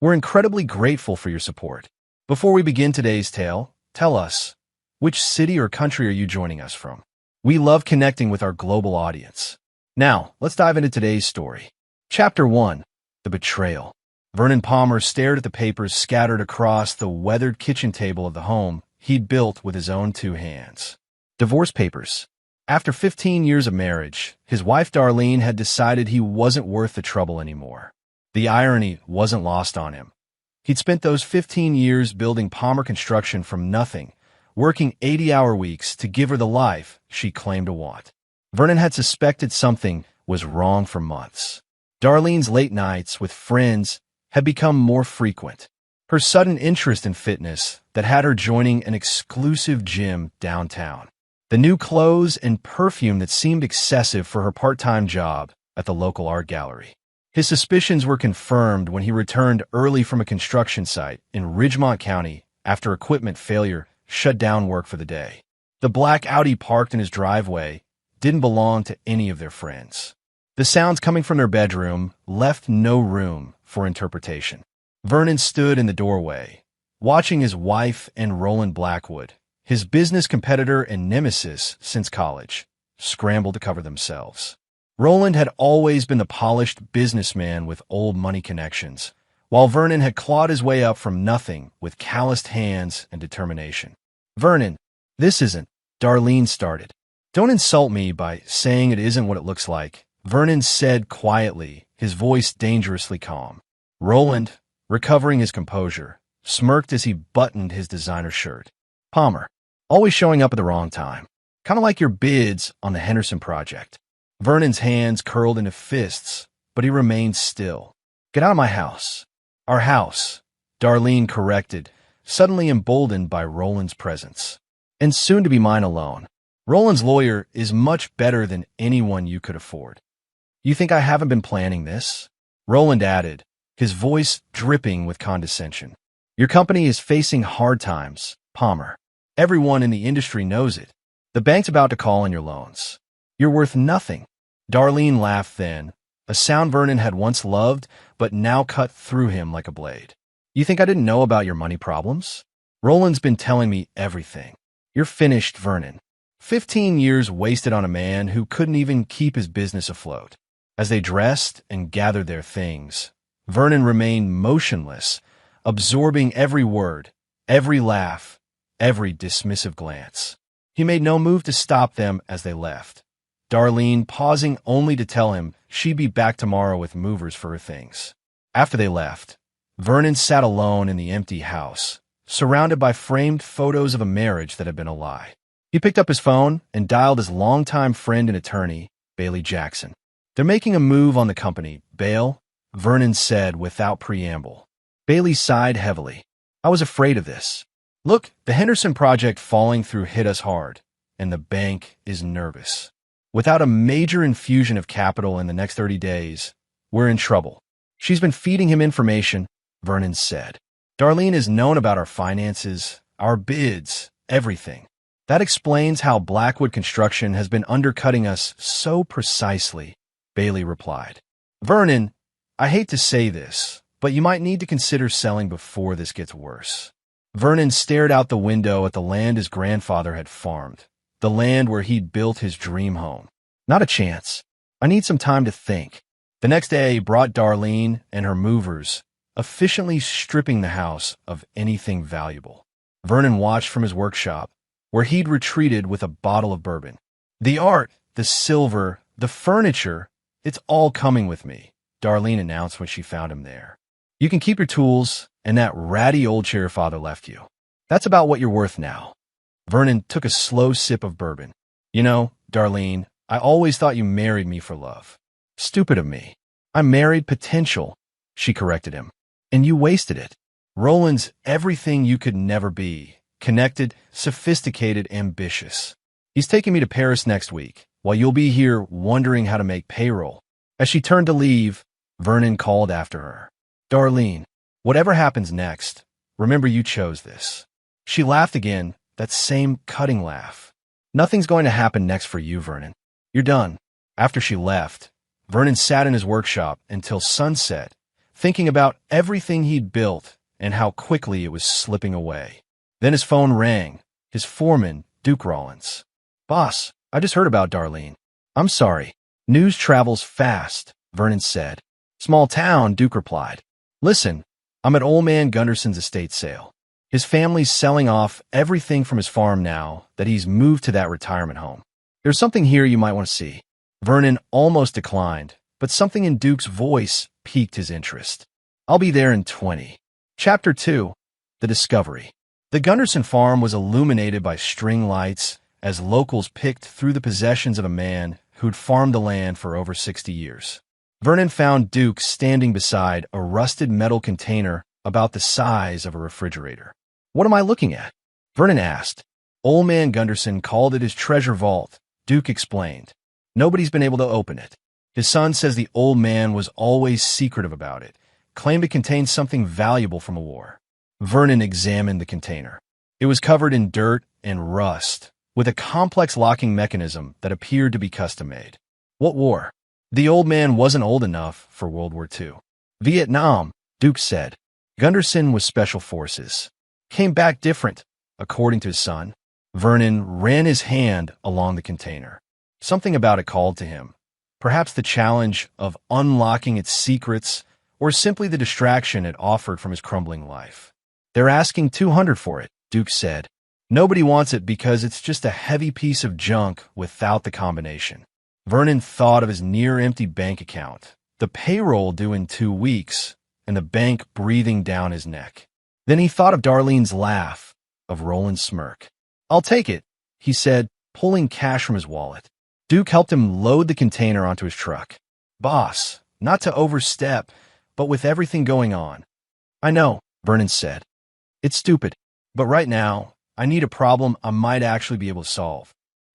We're incredibly grateful for your support. Before we begin today's tale, tell us, which city or country are you joining us from? We love connecting with our global audience. Now, let's dive into today's story. Chapter 1. The Betrayal. Vernon Palmer stared at the papers scattered across the weathered kitchen table of the home he'd built with his own two hands. Divorce papers. After 15 years of marriage, his wife Darlene had decided he wasn't worth the trouble anymore. The irony wasn't lost on him. He'd spent those 15 years building Palmer Construction from nothing, working 80-hour weeks to give her the life she claimed to want. Vernon had suspected something was wrong for months. Darlene's late nights with friends had become more frequent. Her sudden interest in fitness that had her joining an exclusive gym downtown. The new clothes and perfume that seemed excessive for her part-time job at the local art gallery. His suspicions were confirmed when he returned early from a construction site in Ridgemont County after equipment failure shut down work for the day. The black Audi parked in his driveway didn't belong to any of their friends. The sounds coming from their bedroom left no room for interpretation. Vernon stood in the doorway, watching his wife and Roland Blackwood, his business competitor and nemesis since college, scramble to cover themselves. Roland had always been the polished businessman with old money connections, while Vernon had clawed his way up from nothing with calloused hands and determination. Vernon, this isn't, Darlene started. Don't insult me by saying it isn't what it looks like, Vernon said quietly, his voice dangerously calm. Roland, recovering his composure, smirked as he buttoned his designer shirt. Palmer, always showing up at the wrong time. Kind of like your bids on the Henderson project. Vernon's hands curled into fists, but he remained still. Get out of my house. Our house, Darlene corrected, suddenly emboldened by Roland's presence. And soon to be mine alone. Roland's lawyer is much better than anyone you could afford. You think I haven't been planning this? Roland added, his voice dripping with condescension. Your company is facing hard times, Palmer. Everyone in the industry knows it. The bank's about to call on your loans. You're worth nothing. Darlene laughed then, a sound Vernon had once loved, but now cut through him like a blade. You think I didn't know about your money problems? Roland's been telling me everything. You're finished, Vernon. 15 years wasted on a man who couldn't even keep his business afloat. As they dressed and gathered their things, Vernon remained motionless, absorbing every word, every laugh, every dismissive glance. He made no move to stop them as they left, Darlene pausing only to tell him she'd be back tomorrow with movers for her things. After they left, Vernon sat alone in the empty house, surrounded by framed photos of a marriage that had been a lie. He picked up his phone and dialed his longtime friend and attorney, Bailey Jackson. They're making a move on the company, Bale, Vernon said without preamble. Bailey sighed heavily. I was afraid of this. Look, the Henderson project falling through hit us hard, and the bank is nervous. Without a major infusion of capital in the next 30 days, we're in trouble. She's been feeding him information, Vernon said. Darlene has known about our finances, our bids, everything. That explains how Blackwood Construction has been undercutting us so precisely, Bailey replied. Vernon, I hate to say this, but you might need to consider selling before this gets worse. Vernon stared out the window at the land his grandfather had farmed, the land where he'd built his dream home. Not a chance. I need some time to think. The next day brought Darlene and her movers, efficiently stripping the house of anything valuable. Vernon watched from his workshop, where he'd retreated with a bottle of bourbon. The art, the silver, the furniture, it's all coming with me, Darlene announced when she found him there. You can keep your tools and that ratty old chair your father left you. That's about what you're worth now. Vernon took a slow sip of bourbon. You know, Darlene, I always thought you married me for love. Stupid of me. I married potential, she corrected him. And you wasted it. Roland's everything you could never be. Connected, sophisticated, ambitious. He's taking me to Paris next week, while you'll be here wondering how to make payroll. As she turned to leave, Vernon called after her. Darlene, whatever happens next, remember you chose this. She laughed again, that same cutting laugh. Nothing's going to happen next for you, Vernon. You're done. After she left, Vernon sat in his workshop until sunset, thinking about everything he'd built and how quickly it was slipping away. Then his phone rang. His foreman, Duke Rollins. "Boss, I just heard about Darlene." "I'm sorry. News travels fast," Vernon said. "Small town," Duke replied. "Listen, I'm at Old Man Gunderson's estate sale. His family's selling off everything from his farm now that he's moved to that retirement home. There's something here you might want to see." Vernon almost declined, but something in Duke's voice piqued his interest. "I'll be there in 20. Chapter 2. The Discovery. The Gunderson farm was illuminated by string lights as locals picked through the possessions of a man who'd farmed the land for over 60 years. Vernon found Duke standing beside a rusted metal container about the size of a refrigerator. "What am I looking at?" Vernon asked. "Old Man Gunderson called it his treasure vault," Duke explained. "Nobody's been able to open it. His son says the old man was always secretive about it, claimed it contained something valuable from a war." Vernon examined the container. It was covered in dirt and rust, with a complex locking mechanism that appeared to be custom-made. "What war?" "The old man wasn't old enough for World War II. Vietnam," Duke said. "Gunderson was Special Forces. Came back different, according to his son." Vernon ran his hand along the container. Something about it called to him. Perhaps the challenge of unlocking its secrets, or simply the distraction it offered from his crumbling life. "They're asking $200 for it," Duke said. "Nobody wants it because it's just a heavy piece of junk without the combination." Vernon thought of his near-empty bank account, the payroll due in 2 weeks, and the bank breathing down his neck. Then he thought of Darlene's laugh, of Roland's smirk. "I'll take it," he said, pulling cash from his wallet. Duke helped him load the container onto his truck. "Boss, not to overstep, but with everything going on." "I know," Vernon said. "It's stupid, but right now, I need a problem I might actually be able to solve."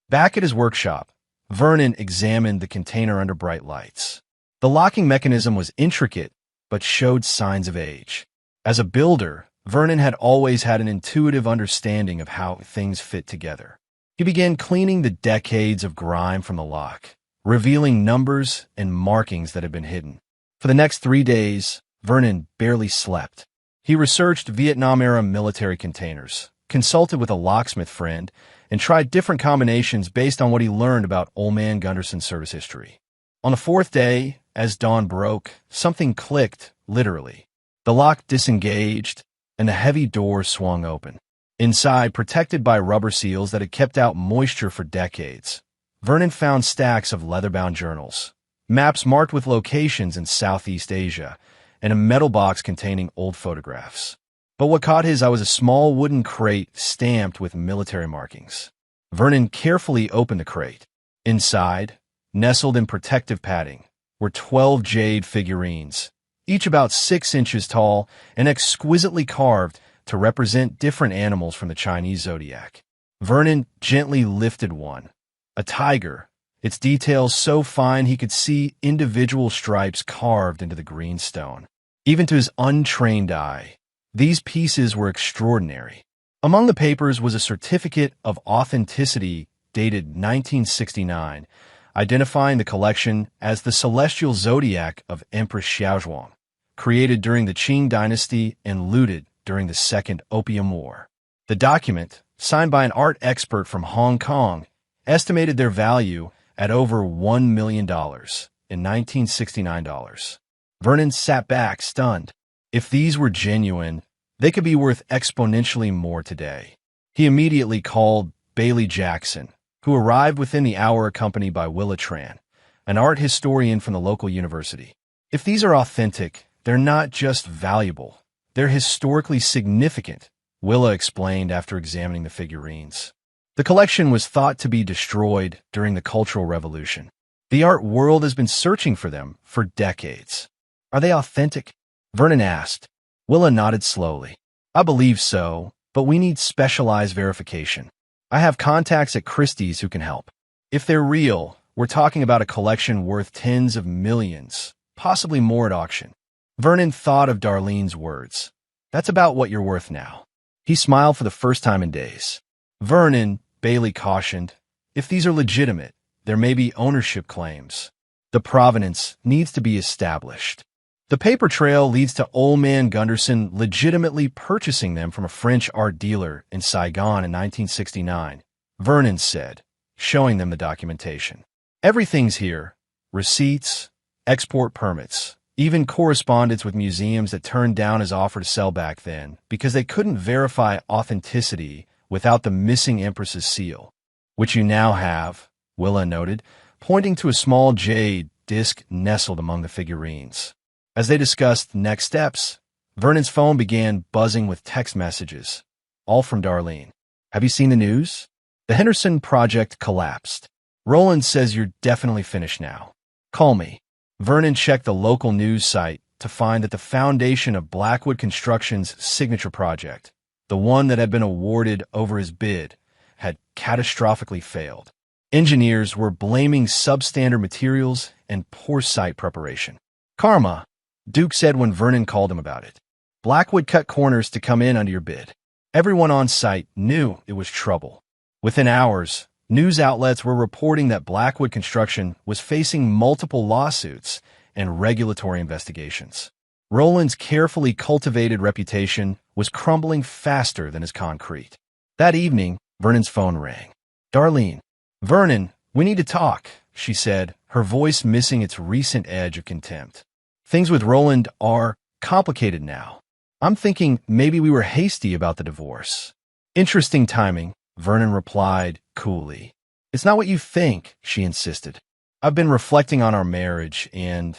Back at his workshop, Vernon examined the container under bright lights. The locking mechanism was intricate, but showed signs of age. As a builder, Vernon had always had an intuitive understanding of how things fit together. He began cleaning the decades of grime from the lock, revealing numbers and markings that had been hidden. For the next 3 days, Vernon barely slept. He researched Vietnam-era military containers, consulted with a locksmith friend, and tried different combinations based on what he learned about Old Man Gunderson's service history. On the 4th day, as dawn broke, something clicked, literally. The lock disengaged, and the heavy door swung open. Inside, protected by rubber seals that had kept out moisture for decades, Vernon found stacks of leather-bound journals, maps marked with locations in Southeast Asia, and a metal box containing old photographs. But what caught his eye was a small wooden crate stamped with military markings. Vernon carefully opened the crate. Inside, nestled in protective padding, were 12 jade figurines, each about 6 inches tall and exquisitely carved to represent different animals from the Chinese zodiac. Vernon gently lifted one, a tiger, its details so fine he could see individual stripes carved into the green stone. Even to his untrained eye, these pieces were extraordinary. Among the papers was a certificate of authenticity dated 1969, identifying the collection as the celestial zodiac of Empress Xiaozhuang, created during the Qing dynasty and looted during the Second Opium War. The document, signed by an art expert from Hong Kong, estimated their value at over $1 million in 1969 dollars. Vernon sat back, stunned. If these were genuine, they could be worth exponentially more today. He immediately called Bailey Jackson, who arrived within the hour accompanied by Willa Tran, an art historian from the local university. "If these are authentic, they're not just valuable, they're historically significant," Willa explained after examining the figurines. The collection was thought to be destroyed during the Cultural Revolution. The art world has been searching for them for decades. "Are they authentic?" Vernon asked. Willa nodded slowly. "I believe so, but we need specialized verification. I have contacts at Christie's who can help. If they're real, we're talking about a collection worth tens of millions, possibly more at auction." Vernon thought of Darlene's words. "That's about what you're worth now." He smiled for the first time in days. "Vernon," Bailey cautioned, "if these are legitimate, there may be ownership claims. The provenance needs to be established." The paper trail leads to Old Man Gunderson legitimately purchasing them from a French art dealer in Saigon in 1969, Vernon said, showing them the documentation. Everything's here: receipts, export permits, even correspondence with museums that turned down his offer to sell back then because they couldn't verify authenticity without the missing Empress's seal. Which you now have, Willa noted, pointing to a small jade disc nestled among the figurines. As they discussed next steps, Vernon's phone began buzzing with text messages, all from Darlene. Have you seen the news? The Henderson project collapsed. Roland says you're definitely finished now. Call me. Vernon checked the local news site to find that the foundation of Blackwood Construction's signature project, the one that had been awarded over his bid, had catastrophically failed. Engineers were blaming substandard materials and poor site preparation. Karma, Duke said when Vernon called him about it. Blackwood cut corners to come in under your bid. Everyone on site knew it was trouble. Within hours, news outlets were reporting that Blackwood Construction was facing multiple lawsuits and regulatory investigations. Roland's carefully cultivated reputation was crumbling faster than his concrete. That evening, Vernon's phone rang. Darlene. Vernon, we need to talk, she said, her voice missing its recent edge of contempt. Things with Roland are complicated now. I'm thinking maybe we were hasty about the divorce. Interesting timing, Vernon replied coolly. It's not what you think, she insisted. I've been reflecting on our marriage and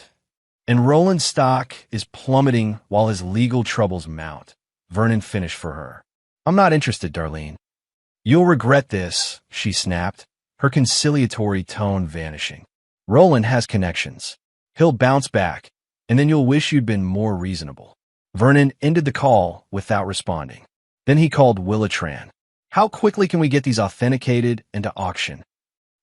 Roland's stock is plummeting while his legal troubles mount. Vernon finished for her. I'm not interested, Darlene. You'll regret this, she snapped, her conciliatory tone vanishing. Roland has connections. He'll bounce back, and then you'll wish you'd been more reasonable. Vernon ended the call without responding. Then he called Willa Tran. How quickly can we get these authenticated and to auction?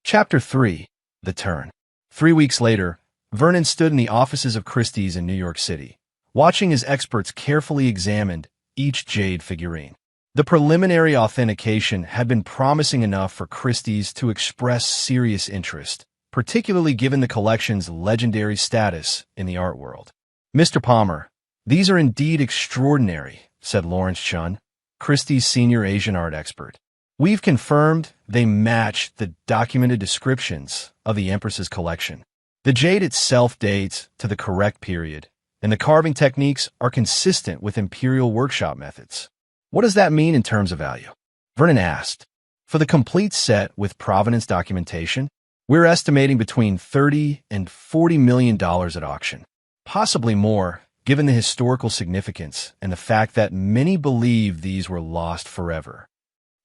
Chapter 3. The Turn. 3 weeks later, Vernon stood in the offices of Christie's in New York City, watching as experts carefully examined each jade figurine. The preliminary authentication had been promising enough for Christie's to express serious interest, particularly given the collection's legendary status in the art world. Mr. Palmer, these are indeed extraordinary, said Lawrence Chun, Christie's senior Asian art expert. We've confirmed they match the documented descriptions of the Empress's collection. The jade itself dates to the correct period, and the carving techniques are consistent with imperial workshop methods. What does that mean in terms of value? Vernon asked. For the complete set with provenance documentation, we're estimating between $30 and $40 million at auction. Possibly more, given the historical significance and the fact that many believe these were lost forever.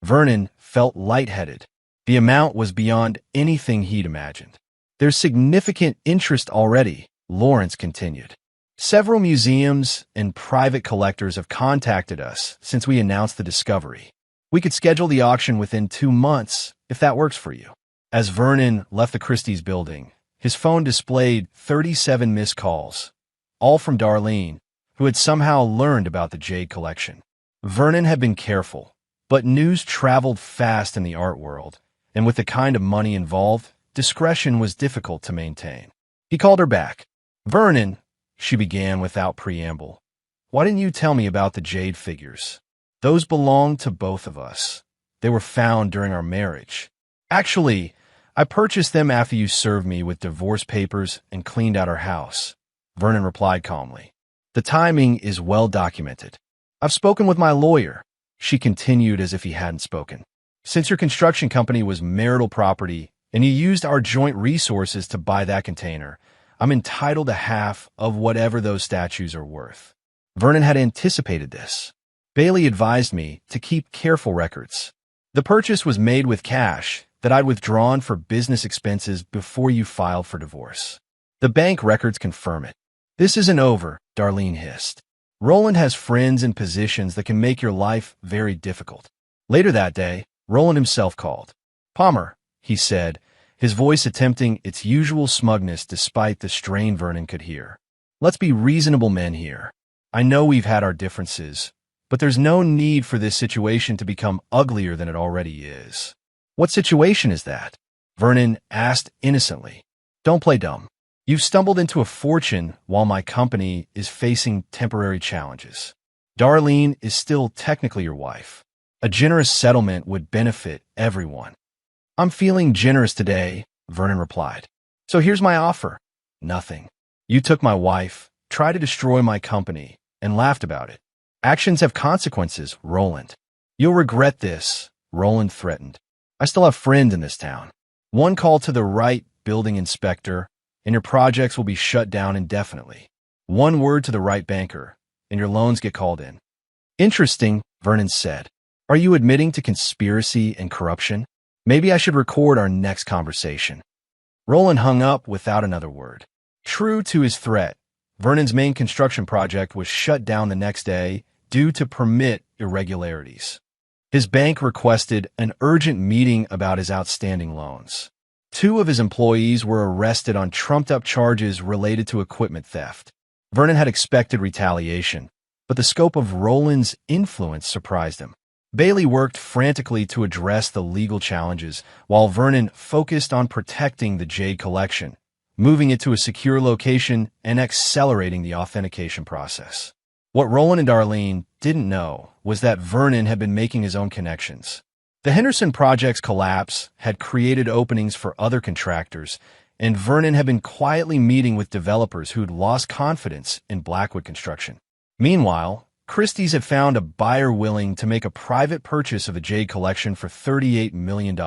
Vernon felt lightheaded. The amount was beyond anything he'd imagined. There's significant interest already, Lawrence continued. Several museums and private collectors have contacted us since we announced the discovery. We could schedule the auction within 2 months, if that works for you. As Vernon left the Christie's building, his phone displayed 37 missed calls, all from Darlene, who had somehow learned about the jade collection. Vernon had been careful, but news traveled fast in the art world, and with the kind of money involved, discretion was difficult to maintain. He called her back. Vernon, she began without preamble, why didn't you tell me about the jade figures? Those belong to both of us. They were found during our marriage. Actually, I purchased them after you served me with divorce papers and cleaned out our house. Vernon replied calmly. The timing is well documented. I've spoken with my lawyer, she continued as if he hadn't spoken. Since your construction company was marital property and you used our joint resources to buy that container, I'm entitled to half of whatever those statues are worth. Vernon had anticipated this. Bailey advised me to keep careful records. The purchase was made with cash that I'd withdrawn for business expenses before you filed for divorce. The bank records confirm it. This isn't over, Darlene hissed. Roland has friends in positions that can make your life very difficult. Later that day, Roland himself called. Palmer, he said, his voice attempting its usual smugness despite the strain Vernon could hear. Let's be reasonable men here. I know we've had our differences, but there's no need for this situation to become uglier than it already is. What situation is that? Vernon asked innocently. Don't play dumb. You've stumbled into a fortune while my company is facing temporary challenges. Darlene is still technically your wife. A generous settlement would benefit everyone. I'm feeling generous today, Vernon replied. So here's my offer. Nothing. You took my wife, tried to destroy my company, and laughed about it. Actions have consequences, Roland. You'll regret this, Roland threatened. I still have friends in this town. One call to the right building inspector, and your projects will be shut down indefinitely. One word to the right banker, and your loans get called in. Interesting, Vernon said. Are you admitting to conspiracy and corruption? Maybe I should record our next conversation. Roland hung up without another word. True to his threat, Vernon's main construction project was shut down the next day due to permit irregularities. His bank requested an urgent meeting about his outstanding loans. 2 of his employees were arrested on trumped-up charges related to equipment theft. Vernon had expected retaliation, but the scope of Roland's influence surprised him. Bailey worked frantically to address the legal challenges, while Vernon focused on protecting the Jade collection, moving it to a secure location and accelerating the authentication process. What Roland and Darlene didn't know was that Vernon had been making his own connections. The Henderson project's collapse had created openings for other contractors, and Vernon had been quietly meeting with developers who'd lost confidence in Blackwood construction. Meanwhile, Christie's had found a buyer willing to make a private purchase of the Jade collection for $38 million,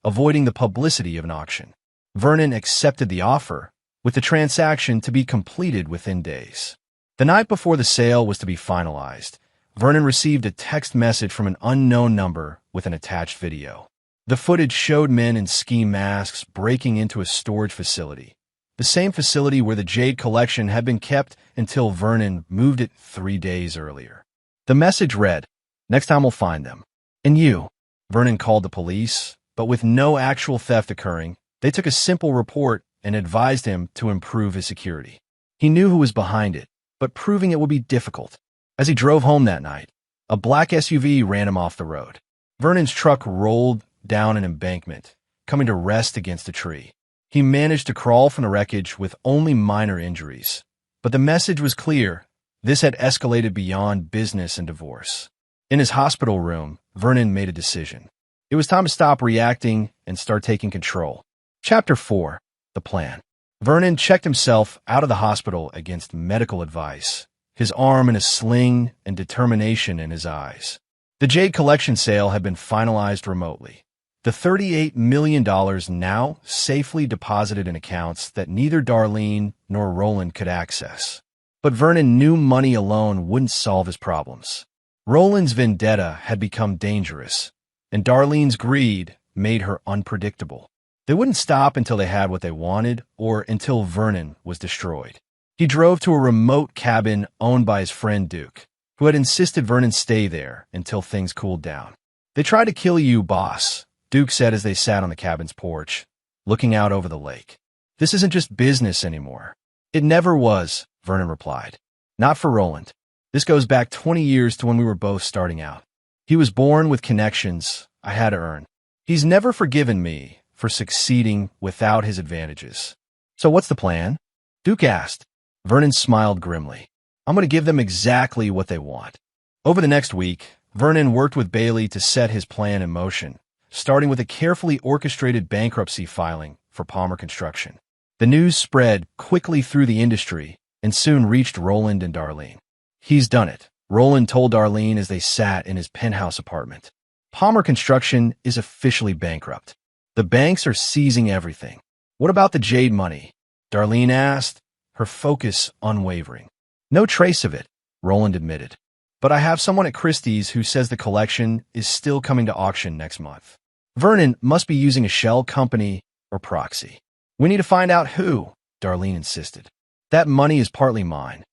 avoiding the publicity of an auction. Vernon accepted the offer, with the transaction to be completed within days. The night before the sale was to be finalized, Vernon received a text message from an unknown number with an attached video. The footage showed men in ski masks breaking into a storage facility, the same facility where the Jade collection had been kept until Vernon moved it 3 days earlier. The message read, "Next time we'll find them." And you? Vernon called the police, but with no actual theft occurring, they took a simple report and advised him to improve his security. He knew who was behind it, but proving it would be difficult. As he drove home that night, a black SUV ran him off the road. Vernon's truck rolled down an embankment, coming to rest against a tree. He managed to crawl from the wreckage with only minor injuries. But the message was clear. This had escalated beyond business and divorce. In his hospital room, Vernon made a decision. It was time to stop reacting and start taking control. Chapter 4. The Plan. Vernon checked himself out of the hospital against medical advice, his arm in a sling and determination in his eyes. The Jade collection sale had been finalized remotely. The $38 million now safely deposited in accounts that neither Darlene nor Roland could access. But Vernon knew money alone wouldn't solve his problems. Roland's vendetta had become dangerous, and Darlene's greed made her unpredictable. They wouldn't stop until they had what they wanted or until Vernon was destroyed. He drove to a remote cabin owned by his friend Duke, who had insisted Vernon stay there until things cooled down. "They tried to kill you, boss," Duke said as they sat on the cabin's porch, looking out over the lake. "This isn't just business anymore." "It never was," Vernon replied. "Not for Roland. This goes back 20 years to when we were both starting out. He was born with connections I had to earn. He's never forgiven me for succeeding without his advantages." "So what's the plan?" Duke asked. Vernon smiled grimly. "I'm going to give them exactly what they want." Over the next week, Vernon worked with Bailey to set his plan in motion, starting with a carefully orchestrated bankruptcy filing for Palmer Construction. The news spread quickly through the industry and soon reached Roland and Darlene. "He's done it," Roland told Darlene as they sat in his penthouse apartment. "Palmer Construction is officially bankrupt. The banks are seizing everything." "What about the Jade money?" Darlene asked, her focus unwavering. "No trace of it," Roland admitted. "But I have someone at Christie's who says the collection is still coming to auction next month." "Vernon must be using a shell company or proxy." "We need to find out who," Darlene insisted. "That money is partly mine."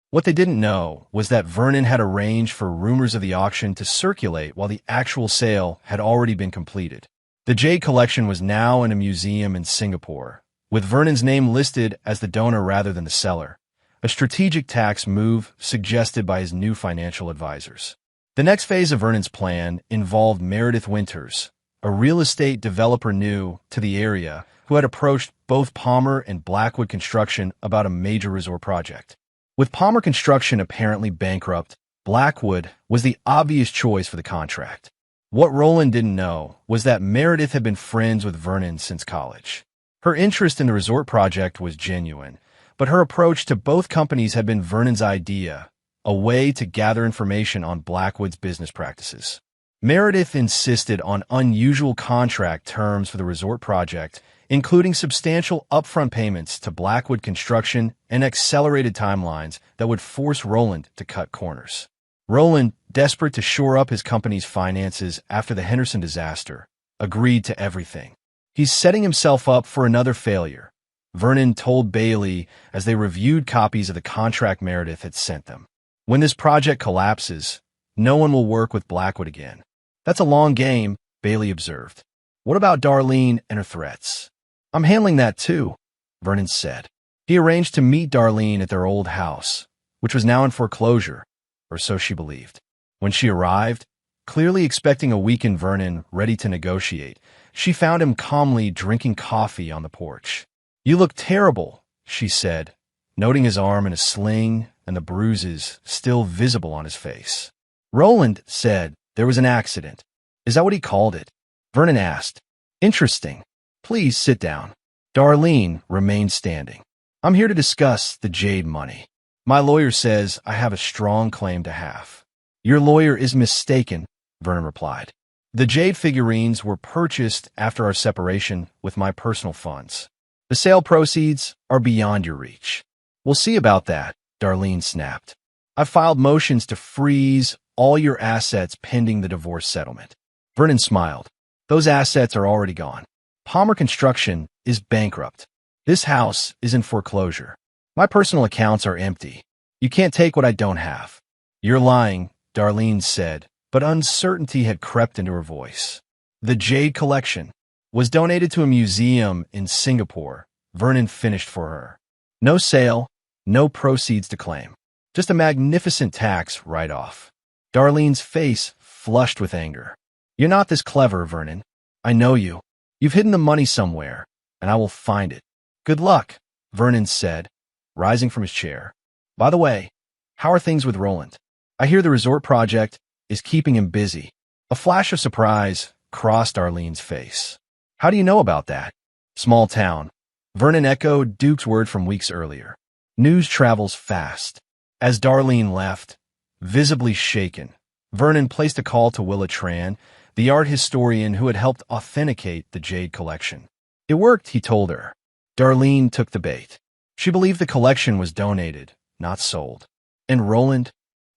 What they didn't know was that Vernon had arranged for rumors of the auction to circulate while the actual sale had already been completed. The Jade collection was now in a museum in Singapore, with Vernon's name listed as the donor rather than the seller, a strategic tax move suggested by his new financial advisors. The next phase of Vernon's plan involved Meredith Winters, a real estate developer new to the area who had approached both Palmer and Blackwood Construction about a major resort project. With Palmer Construction apparently bankrupt, Blackwood was the obvious choice for the contract. What Roland didn't know was that Meredith had been friends with Vernon since college. Her interest in the resort project was genuine, but her approach to both companies had been Vernon's idea, a way to gather information on Blackwood's business practices. Meredith insisted on unusual contract terms for the resort project, including substantial upfront payments to Blackwood Construction and accelerated timelines that would force Roland to cut corners. Roland, desperate to shore up his company's finances after the Henderson disaster, agreed to everything. He's setting himself up for another failure, Vernon told Bailey as they reviewed copies of the contract Meredith had sent them. When this project collapses, no one will work with Blackwood again. That's a long game, Bailey observed. What about Darlene and her threats? I'm handling that too, Vernon said. He arranged to meet Darlene at their old house, which was now in foreclosure, or so she believed. When she arrived, clearly expecting a weakened Vernon ready to negotiate, she found him calmly drinking coffee on the porch. You look terrible, she said, noting his arm in a sling and the bruises still visible on his face. Roland said there was an accident. Is that what he called it? Vernon asked. Interesting. Please sit down. Darlene remained standing. I'm here to discuss the Jade money. My lawyer says I have a strong claim to half. Your lawyer is mistaken, Vernon replied. The Jade figurines were purchased after our separation with my personal funds. The sale proceeds are beyond your reach. We'll see about that, Darlene snapped. I've filed motions to freeze all your assets pending the divorce settlement. Vernon smiled. Those assets are already gone. Palmer Construction is bankrupt. This house is in foreclosure. My personal accounts are empty. You can't take what I don't have. You're lying, Darlene said, but uncertainty had crept into her voice. The Jade collection was donated to a museum in Singapore, Vernon finished for her. No sale, no proceeds to claim. Just a magnificent tax write-off. Darlene's face flushed with anger. You're not this clever, Vernon. I know you. You've hidden the money somewhere, and I will find it. Good luck, Vernon said, rising from his chair. By the way, how are things with Roland? I hear the resort project is keeping him busy. A flash of surprise crossed Darlene's face. How do you know about that? Small town. Vernon echoed Duke's word from weeks earlier. News travels fast. As Darlene left, visibly shaken, Vernon placed a call to Willa Tran, the art historian who had helped authenticate the Jade collection. It worked, he told her. Darlene took the bait. She believed the collection was donated, not sold. And Roland?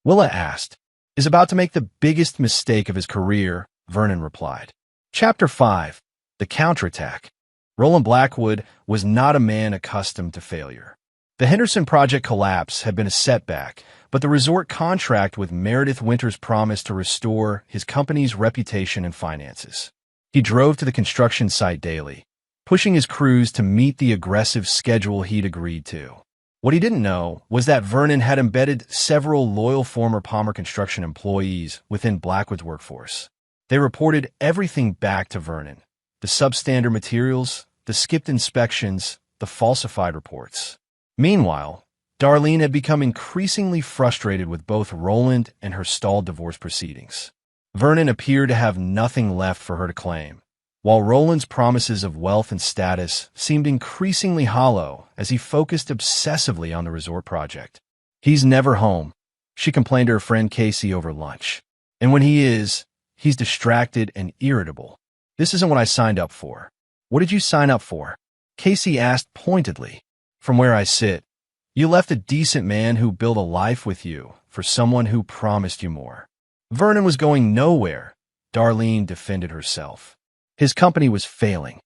Willa asked. Is about to make the biggest mistake of his career, Vernon replied. Chapter 5. The Counterattack. Roland Blackwood was not a man accustomed to failure. The Henderson project collapse had been a setback, but the resort contract with Meredith Winters promised to restore his company's reputation and finances. He drove to the construction site daily, pushing his crews to meet the aggressive schedule he'd agreed to. What he didn't know was that Vernon had embedded several loyal former Palmer Construction employees within Blackwood's workforce. They reported everything back to Vernon. The substandard materials, the skipped inspections, the falsified reports. Meanwhile, Darlene had become increasingly frustrated with both Roland and her stalled divorce proceedings. Vernon appeared to have nothing left for her to claim, while Roland's promises of wealth and status seemed increasingly hollow as he focused obsessively on the resort project. He's never home, she complained to her friend Casey over lunch. And when he is, he's distracted and irritable. This isn't what I signed up for. What did you sign up for? Casey asked pointedly. From where I sit, you left a decent man who built a life with you for someone who promised you more. Vernon was going nowhere, Darlene defended herself. His company was failing.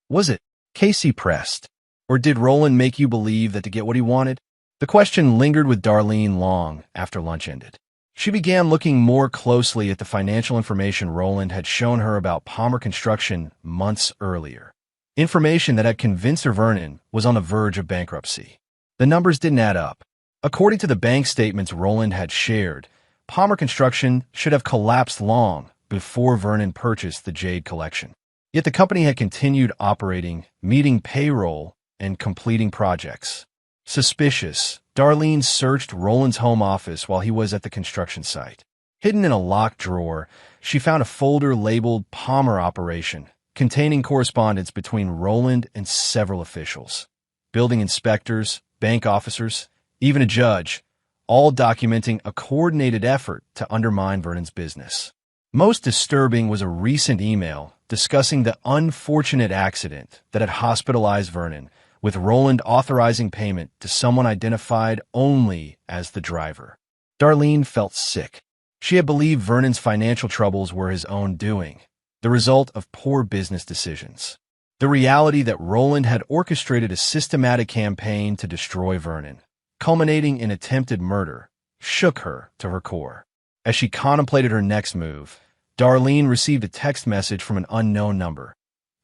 Was it? Casey pressed. Or did Roland make you believe that to get what he wanted? The question lingered with Darlene long after lunch ended. She began looking more closely at the financial information Roland had shown her about Palmer Construction months earlier. Information that had convinced her Vernon was on the verge of bankruptcy. The numbers didn't add up. According to the bank statements Roland had shared, Palmer Construction should have collapsed long before Vernon purchased the Jade collection. Yet the company had continued operating, meeting payroll, and completing projects. Suspicious, Darlene searched Roland's home office while he was at the construction site. Hidden in a locked drawer, she found a folder labeled Palmer Operation, containing correspondence between Roland and several officials. Building inspectors, bank officers, even a judge, all documenting a coordinated effort to undermine Vernon's business. Most disturbing was a recent email discussing the unfortunate accident that had hospitalized Vernon, with Roland authorizing payment to someone identified only as the driver. Darlene felt sick. She had believed Vernon's financial troubles were his own doing, the result of poor business decisions. The reality that Roland had orchestrated a systematic campaign to destroy Vernon, culminating in attempted murder, shook her to her core. As she contemplated her next move, Darlene received a text message from an unknown number.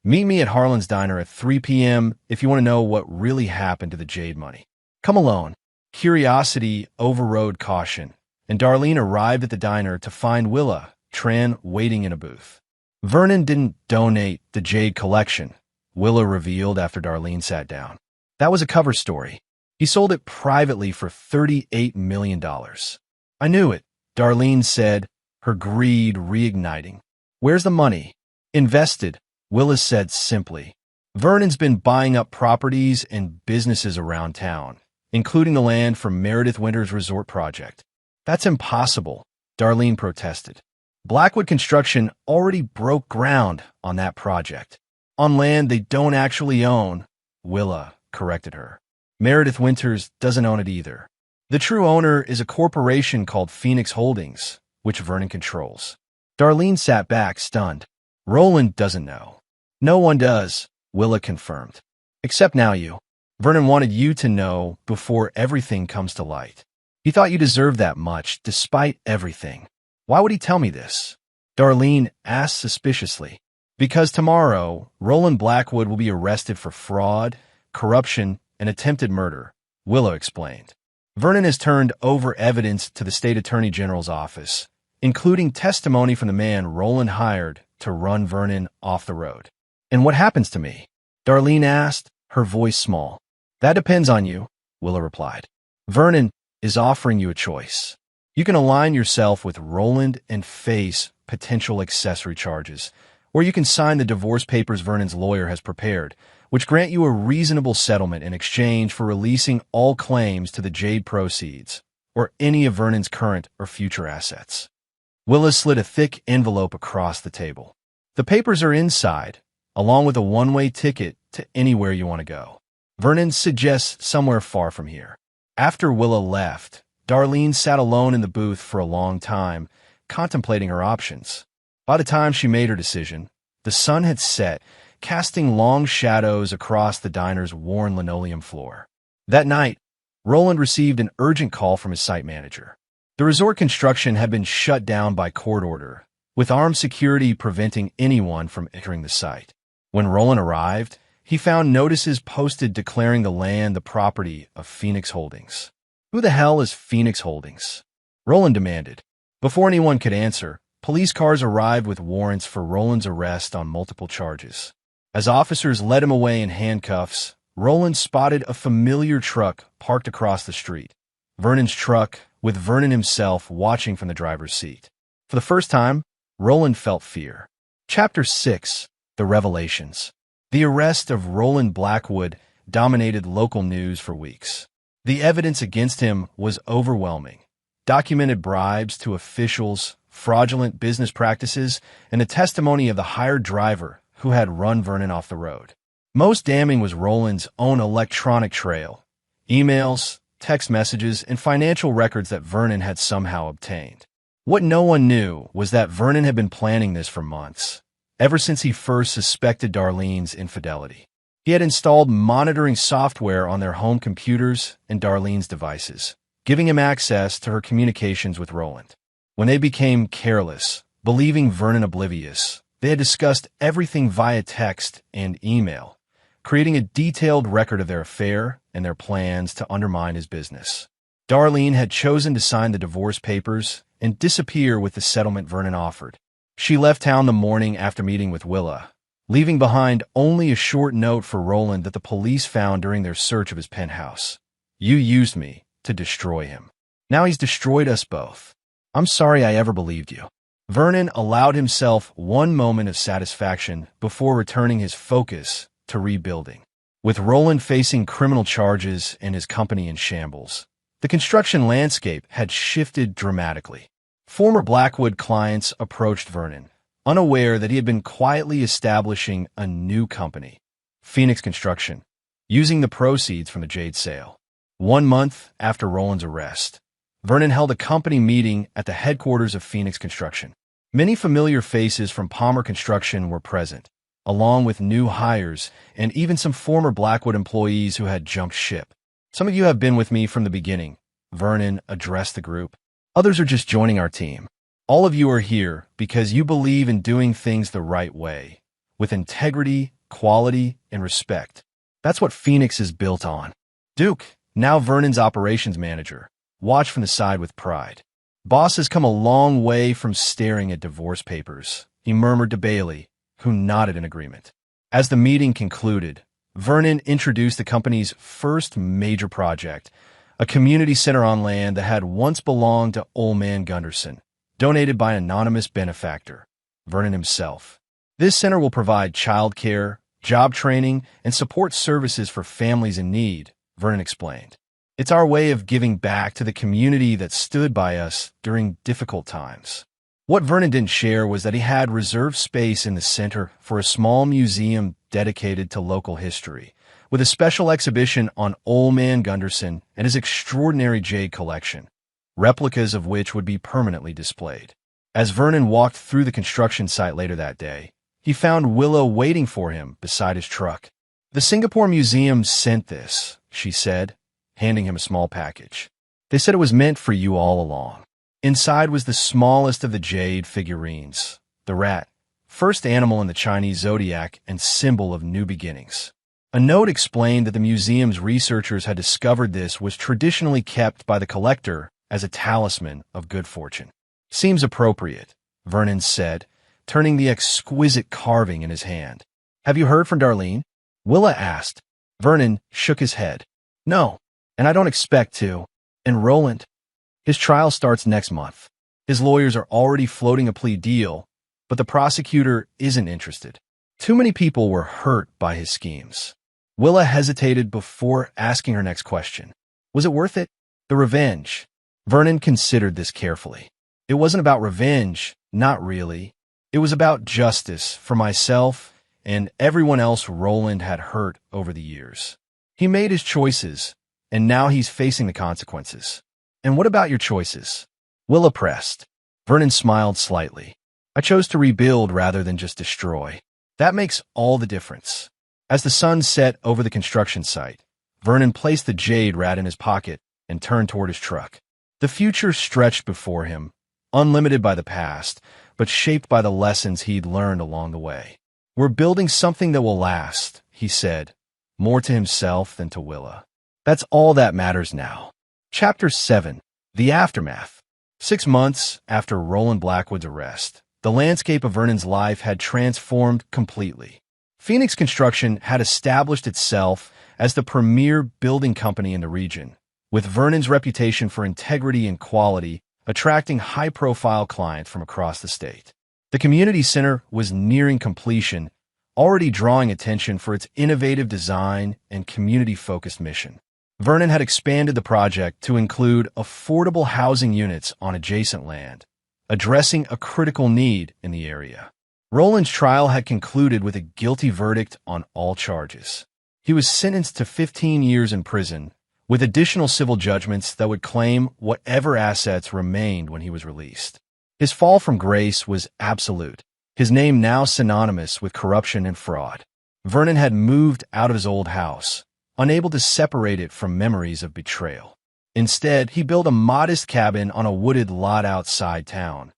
"Meet me at Harlan's Diner at 3 p.m. if you want to know what really happened to the Jade money. Come alone." Curiosity overrode caution, and Darlene arrived at the diner to find Willa Tran waiting in a booth. Vernon didn't donate the Jade collection, Willa revealed after Darlene sat down. That was a cover story. He sold it privately for $38 million. "I knew it," Darlene said, her greed reigniting. "Where's the money?" "Invested," Willa said simply. "Vernon's been buying up properties and businesses around town, including the land for Meredith Winter's resort project." "That's impossible," Darlene protested. "Blackwood Construction already broke ground on that project. On land they don't actually own," Willa corrected her. "Meredith Winters doesn't own it either. The true owner is a corporation called Phoenix Holdings, which Vernon controls." Darlene sat back, stunned. "Roland doesn't know." "No one does," Willa confirmed. "Except now you. Vernon wanted you to know before everything comes to light. He thought you deserved that much, despite everything. Why would he tell me this?" Darlene asked suspiciously. "Because tomorrow, Roland Blackwood will be arrested for fraud, corruption, and attempted murder," Willa explained. "Vernon has turned over evidence to the state attorney general's office, including testimony from the man Roland hired to run Vernon off the road." "And what happens to me?" Darlene asked, her voice small. "That depends on you," Willa replied. "Vernon is offering you a choice. You can align yourself with Roland and face potential accessory charges, or you can sign the divorce papers Vernon's lawyer has prepared, which grant you a reasonable settlement in exchange for releasing all claims to the Jade proceeds, or any of Vernon's current or future assets." Willa slid a thick envelope across the table. "The papers are inside, along with a one-way ticket to anywhere you want to go. Vernon suggests somewhere far from here." After Willa left, Darlene sat alone in the booth for a long time, contemplating her options. By the time she made her decision, the sun had set, casting long shadows across the diner's worn linoleum floor. That night, Roland received an urgent call from his site manager. The resort construction had been shut down by court order, with armed security preventing anyone from entering the site. When Roland arrived, he found notices posted declaring the land the property of Phoenix Holdings. "Who the hell is Phoenix Holdings?" Roland demanded. Before anyone could answer, police cars arrived with warrants for Roland's arrest on multiple charges. As officers led him away in handcuffs, Roland spotted a familiar truck parked across the street. Vernon's truck, with Vernon himself watching from the driver's seat. For the first time, Roland felt fear. Chapter 6: The Revelations. The arrest of Roland Blackwood dominated local news for weeks. The evidence against him was overwhelming. Documented bribes to officials, fraudulent business practices, and the testimony of the hired driver who had run Vernon off the road. Most damning was Roland's own electronic trail, emails, text messages, and financial records that Vernon had somehow obtained. What no one knew was that Vernon had been planning this for months, ever since he first suspected Darlene's infidelity. He had installed monitoring software on their home computers and Darlene's devices, giving him access to her communications with Roland. When they became careless, believing Vernon oblivious, they had discussed everything via text and email, creating a detailed record of their affair and their plans to undermine his business. Darlene had chosen to sign the divorce papers and disappear with the settlement Vernon offered. She left town the morning after meeting with Willa, leaving behind only a short note for Roland that the police found during their search of his penthouse. "You used me to destroy him. Now he's destroyed us both. I'm sorry I ever believed you." Vernon allowed himself one moment of satisfaction before returning his focus to rebuilding. With Roland facing criminal charges and his company in shambles, the construction landscape had shifted dramatically. Former Blackwood clients approached Vernon, unaware that he had been quietly establishing a new company, Phoenix Construction, using the proceeds from the Jade sale. 1 month after Roland's arrest, Vernon held a company meeting at the headquarters of Phoenix Construction. Many familiar faces from Palmer Construction were present, along with new hires and even some former Blackwood employees who had jumped ship. "Some of you have been with me from the beginning," Vernon addressed the group. "Others are just joining our team. All of you are here because you believe in doing things the right way, with integrity, quality, and respect. That's what Phoenix is built on." Duke, now Vernon's operations manager, watched from the side with pride. "Boss has come a long way from staring at divorce papers," he murmured to Bailey, who nodded in agreement. As the meeting concluded, Vernon introduced the company's first major project, a community center on land that had once belonged to Old Man Gunderson, donated by an anonymous benefactor, Vernon himself. "This center will provide childcare, job training, and support services for families in need," Vernon explained. "It's our way of giving back to the community that stood by us during difficult times." What Vernon didn't share was that he had reserved space in the center for a small museum dedicated to local history, with a special exhibition on Old Man Gunderson and his extraordinary jade collection, replicas of which would be permanently displayed. As Vernon walked through the construction site later that day, he found Willow waiting for him beside his truck. "The Singapore Museum sent this," she said, handing him a small package. "They said it was meant for you all along." Inside was the smallest of the jade figurines, the rat, first animal in the Chinese zodiac and symbol of new beginnings. A note explained that the museum's researchers had discovered this was traditionally kept by the collector as a talisman of good fortune. "Seems appropriate," Vernon said, turning the exquisite carving in his hand. "Have you heard from Darlene?" Willa asked. Vernon shook his head. "No, and I don't expect to. And Roland? His trial starts next month. His lawyers are already floating a plea deal, but the prosecutor isn't interested. Too many people were hurt by his schemes." Willa hesitated before asking her next question. Was it worth it? The revenge. Vernon considered this carefully. It wasn't about revenge, not really. It was about justice for myself and everyone else Roland had hurt over the years. He made his choices, and now he's facing the consequences. "And what about your choices?" Willa pressed. Vernon smiled slightly. "I chose to rebuild rather than just destroy. That makes all the difference." As the sun set over the construction site, Vernon placed the jade rat in his pocket and turned toward his truck. The future stretched before him, unlimited by the past, but shaped by the lessons he'd learned along the way. "We're building something that will last," he said, more to himself than to Willa. "That's all that matters now." Chapter 7. The Aftermath. 6 months after Roland Blackwood's arrest, the landscape of Vernon's life had transformed completely. Phoenix Construction had established itself as the premier building company in the region, with Vernon's reputation for integrity and quality attracting high-profile clients from across the state. The community center was nearing completion, already drawing attention for its innovative design and community-focused mission. Vernon had expanded the project to include affordable housing units on adjacent land, addressing a critical need in the area. Roland's trial had concluded with a guilty verdict on all charges. He was sentenced to 15 years in prison, with additional civil judgments that would claim whatever assets remained when he was released. His fall from grace was absolute, his name now synonymous with corruption and fraud. Vernon had moved out of his old house, unable to separate it from memories of betrayal. Instead, he built a modest cabin on a wooded lot outside town.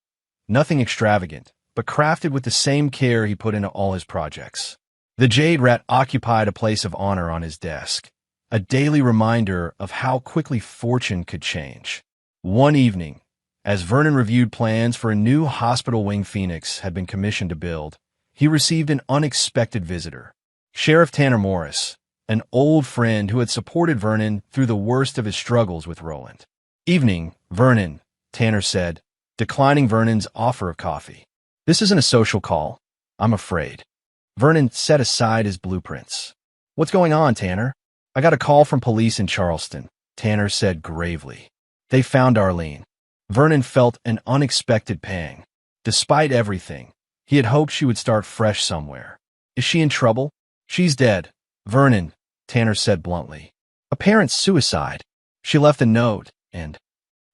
Nothing extravagant, but crafted with the same care he put into all his projects. The jade rat occupied a place of honor on his desk, a daily reminder of how quickly fortune could change. One evening, as Vernon reviewed plans for a new hospital wing Phoenix had been commissioned to build, he received an unexpected visitor. Sheriff Tanner Morris, an old friend who had supported Vernon through the worst of his struggles with Roland. "Evening, Vernon," Tanner said, declining Vernon's offer of coffee. "This isn't a social call, I'm afraid." Vernon set aside his blueprints. "What's going on, Tanner?" "I got a call from police in Charleston," Tanner said gravely. "They found Darlene." Vernon felt an unexpected pang. Despite everything, he had hoped she would start fresh somewhere. "Is she in trouble?" "She's dead, Vernon," Tanner said bluntly. "Apparent suicide. She left a note, and—"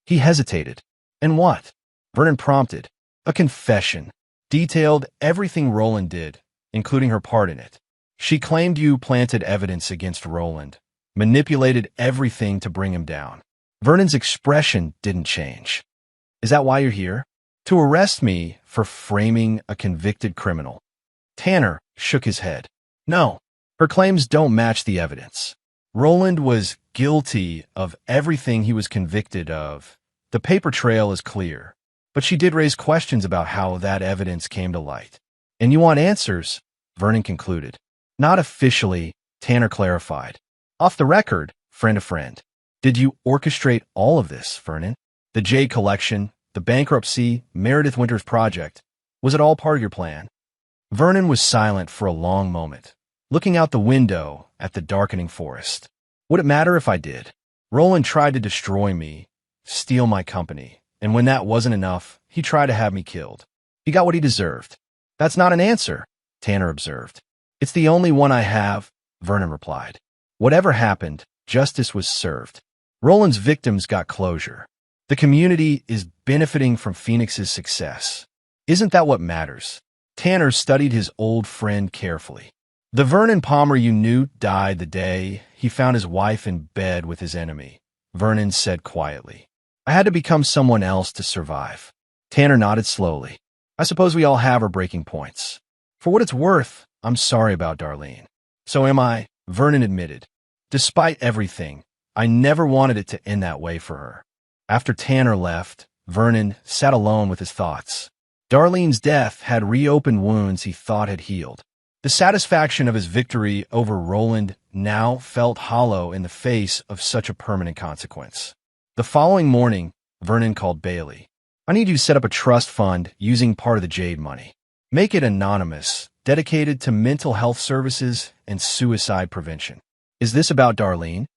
He hesitated. "And what?" Vernon prompted. "A confession. Detailed everything Roland did, including her part in it. She claimed you planted evidence against Roland, manipulated everything to bring him down." Vernon's expression didn't change. "Is that why you're here?" "To arrest me for framing a convicted criminal." Tanner shook his head. "No, her claims don't match the evidence. Roland was guilty of everything he was convicted of. The paper trail is clear, but she did raise questions about how that evidence came to light. And you want answers," Vernon concluded. "Not officially," Tanner clarified. "Off the record, friend to friend." "Did you orchestrate all of this, Vernon? The Jade collection, the bankruptcy, Meredith Winter's project. Was it all part of your plan?" Vernon was silent for a long moment, looking out the window at the darkening forest. "Would it matter if I did? Roland tried to destroy me, steal my company, and when that wasn't enough, he tried to have me killed. He got what he deserved." "That's not an answer," Tanner observed. "It's the only one I have," Vernon replied. "Whatever happened, justice was served. Roland's victims got closure. The community is benefiting from Phoenix's success. Isn't that what matters?" Tanner studied his old friend carefully. "The Vernon Palmer you knew died the day he found his wife in bed with his enemy," Vernon said quietly. "I had to become someone else to survive." Tanner nodded slowly. "I suppose we all have our breaking points. For what it's worth, I'm sorry about Darlene." "So am I," Vernon admitted. "Despite everything, I never wanted it to end that way for her." After Tanner left, Vernon sat alone with his thoughts. Darlene's death had reopened wounds he thought had healed. The satisfaction of his victory over Roland now felt hollow in the face of such a permanent consequence. The following morning, Vernon called Bailey. "I need you to set up a trust fund using part of the Jade money. Make it anonymous, dedicated to mental health services and suicide prevention." "Is this about Darlene?"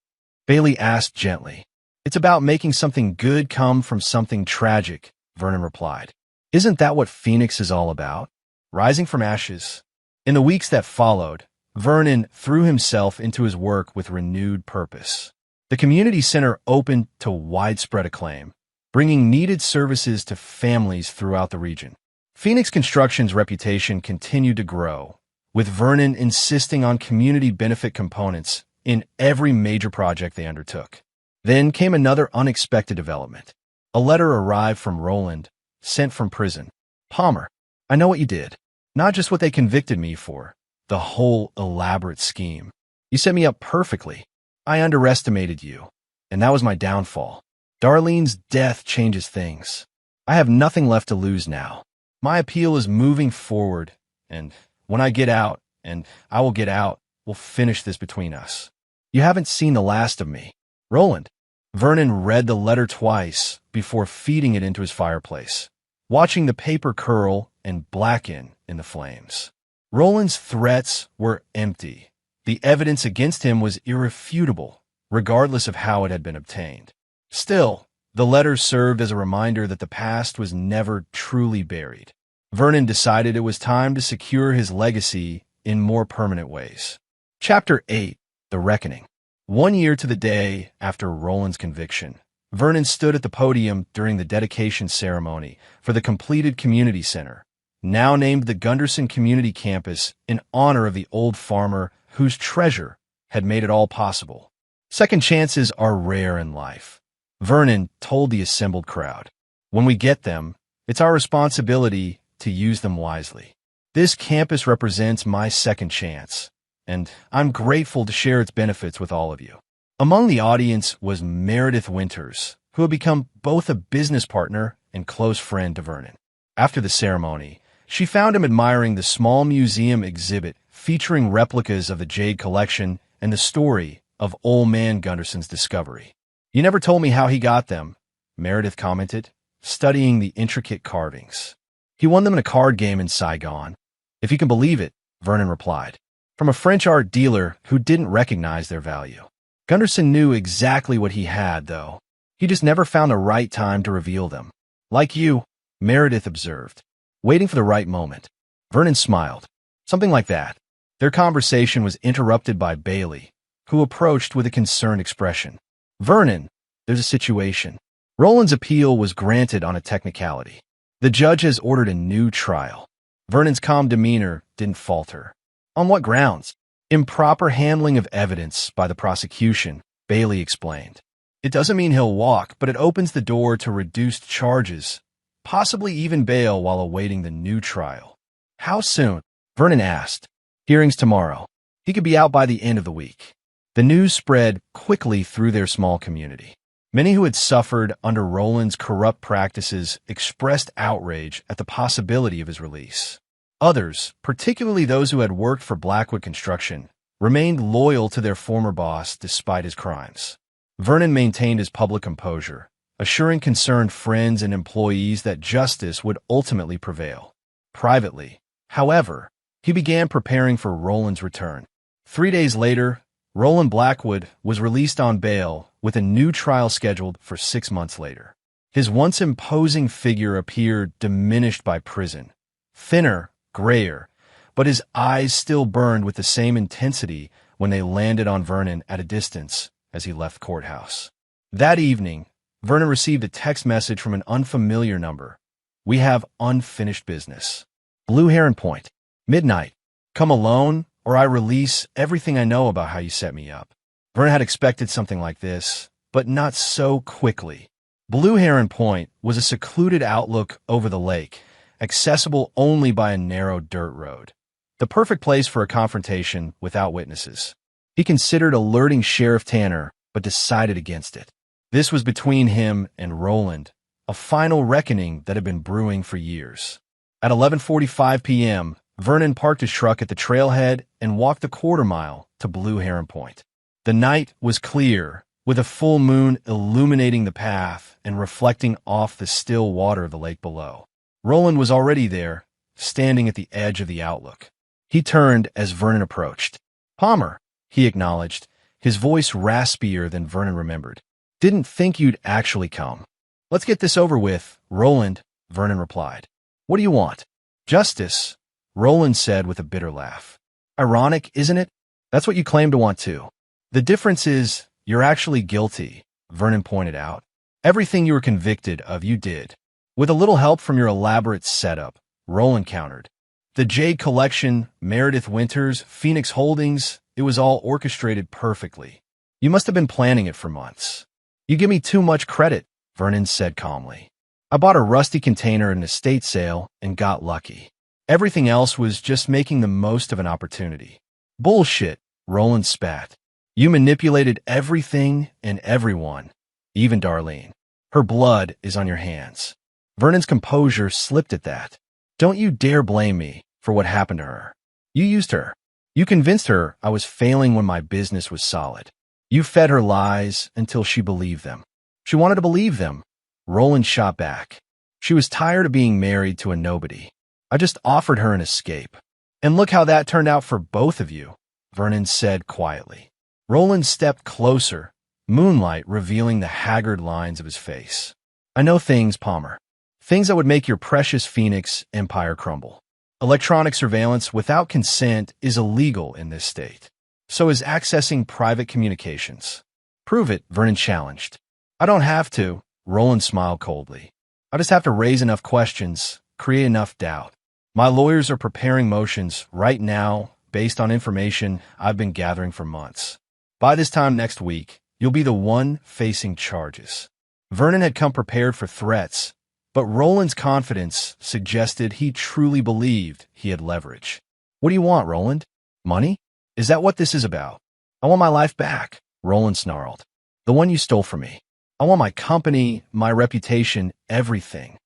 Bailey asked gently. "It's about making something good come from something tragic," Vernon replied. "Isn't that what Phoenix is all about? Rising from ashes." In the weeks that followed, Vernon threw himself into his work with renewed purpose. The community center opened to widespread acclaim, bringing needed services to families throughout the region. Phoenix Construction's reputation continued to grow, with Vernon insisting on community benefit components in every major project they undertook. Then came another unexpected development. A letter arrived from Roland, sent from prison. "Palmer, I know what you did. Not just what they convicted me for, the whole elaborate scheme. You set me up perfectly. I underestimated you, and that was my downfall. Darlene's death changes things. I have nothing left to lose now. My appeal is moving forward, and when I get out, and I will get out, we'll finish this between us. You haven't seen the last of me. Roland." Vernon read the letter twice before feeding it into his fireplace, watching the paper curl and blacken in the flames. Roland's threats were empty. The evidence against him was irrefutable, regardless of how it had been obtained. Still, the letter served as a reminder that the past was never truly buried. Vernon decided it was time to secure his legacy in more permanent ways. Chapter 8: The Reckoning. 1 year to the day after Roland's conviction, Vernon stood at the podium during the dedication ceremony for the completed community center, now named the Gunderson Community Campus in honor of the old farmer whose treasure had made it all possible. "Second chances are rare in life," Vernon told the assembled crowd. "When we get them, it's our responsibility to use them wisely. This campus represents my second chance, and I'm grateful to share its benefits with all of you." Among the audience was Meredith Winters, who had become both a business partner and close friend to Vernon. After the ceremony, She found him admiring the small museum exhibit featuring replicas of the jade collection and the story of Old Man Gunderson's discovery. "You never told me how he got them," Meredith commented, studying the intricate carvings. "He won them in a card game in Saigon." "If you can believe it," Vernon replied, "from a French art dealer who didn't recognize their value." Gunderson knew exactly what he had, though. He just never found the right time to reveal them. "Like you," Meredith observed, waiting for the right moment. Vernon smiled. "Something like that." Their conversation was interrupted by Bailey, who approached with a concerned expression. "Vernon, there's a situation." Roland's appeal was granted on a technicality. "The judge has ordered a new trial." Vernon's calm demeanor didn't falter. "On what grounds?" "Improper handling of evidence by the prosecution," Bailey explained. "It doesn't mean he'll walk, but it opens the door to reduced charges, possibly even bail while awaiting the new trial." "How soon?" Vernon asked. "Hearings tomorrow. He could be out by the end of the week." The news spread quickly through their small community. Many who had suffered under Roland's corrupt practices expressed outrage at the possibility of his release. Others, particularly those who had worked for Blackwood Construction, remained loyal to their former boss despite his crimes. Vernon maintained his public composure, assuring concerned friends and employees that justice would ultimately prevail. Privately, however, he began preparing for Roland's return. 3 days later, Roland Blackwood was released on bail with a new trial scheduled for 6 months later. His once imposing figure appeared diminished by prison, thinner, grayer, but his eyes still burned with the same intensity when they landed on Vernon at a distance as he left courthouse. That evening, Vernon received a text message from an unfamiliar number. "We have unfinished business. Blue Heron Point. Midnight. Come alone, or I release everything I know about how you set me up." Vernon had expected something like this, but not so quickly. Blue Heron Point was a secluded outlook over the lake, accessible only by a narrow dirt road. The perfect place for a confrontation without witnesses. He considered alerting Sheriff Tanner, but decided against it. This was between him and Roland, a final reckoning that had been brewing for years. At 11:45 p.m., Vernon parked his truck at the trailhead and walked the quarter-mile to Blue Heron Point. The night was clear, with a full moon illuminating the path and reflecting off the still water of the lake below. Roland was already there, standing at the edge of the outlook. He turned as Vernon approached. "Palmer," he acknowledged, his voice raspier than Vernon remembered. "Didn't think you'd actually come." "Let's get this over with, Roland," Vernon replied. "What do you want?" "Justice," Roland said with a bitter laugh. "Ironic, isn't it? That's what you claim to want too." "The difference is, you're actually guilty," Vernon pointed out. "Everything you were convicted of, you did. With a little help from your elaborate setup," Roland countered. "The Jade Collection, Meredith Winters, Phoenix Holdings, it was all orchestrated perfectly. You must have been planning it for months." "You give me too much credit," Vernon said calmly. "I bought a rusty container at an estate sale and got lucky. Everything else was just making the most of an opportunity." "Bullshit," Roland spat. "You manipulated everything and everyone, even Darlene. Her blood is on your hands." Vernon's composure slipped at that. "Don't you dare blame me for what happened to her. You used her. You convinced her I was failing when my business was solid. You fed her lies until she believed them." "She wanted to believe them," Roland shot back. "She was tired of being married to a nobody. I just offered her an escape. And look how that turned out for both of you," Vernon said quietly. Roland stepped closer, moonlight revealing the haggard lines of his face. "I know things, Palmer. Things that would make your precious Phoenix empire crumble. Electronic surveillance without consent is illegal in this state. So is accessing private communications." "Prove it," Vernon challenged. "I don't have to," Roland smiled coldly. "I just have to raise enough questions, create enough doubt. My lawyers are preparing motions right now based on information I've been gathering for months. By this time next week, you'll be the one facing charges." Vernon had come prepared for threats, but Roland's confidence suggested he truly believed he had leverage. "What do you want, Roland? Money? Is that what this is about?" "I want my life back," Roland snarled. "The one you stole from me. I want my company, my reputation, everything."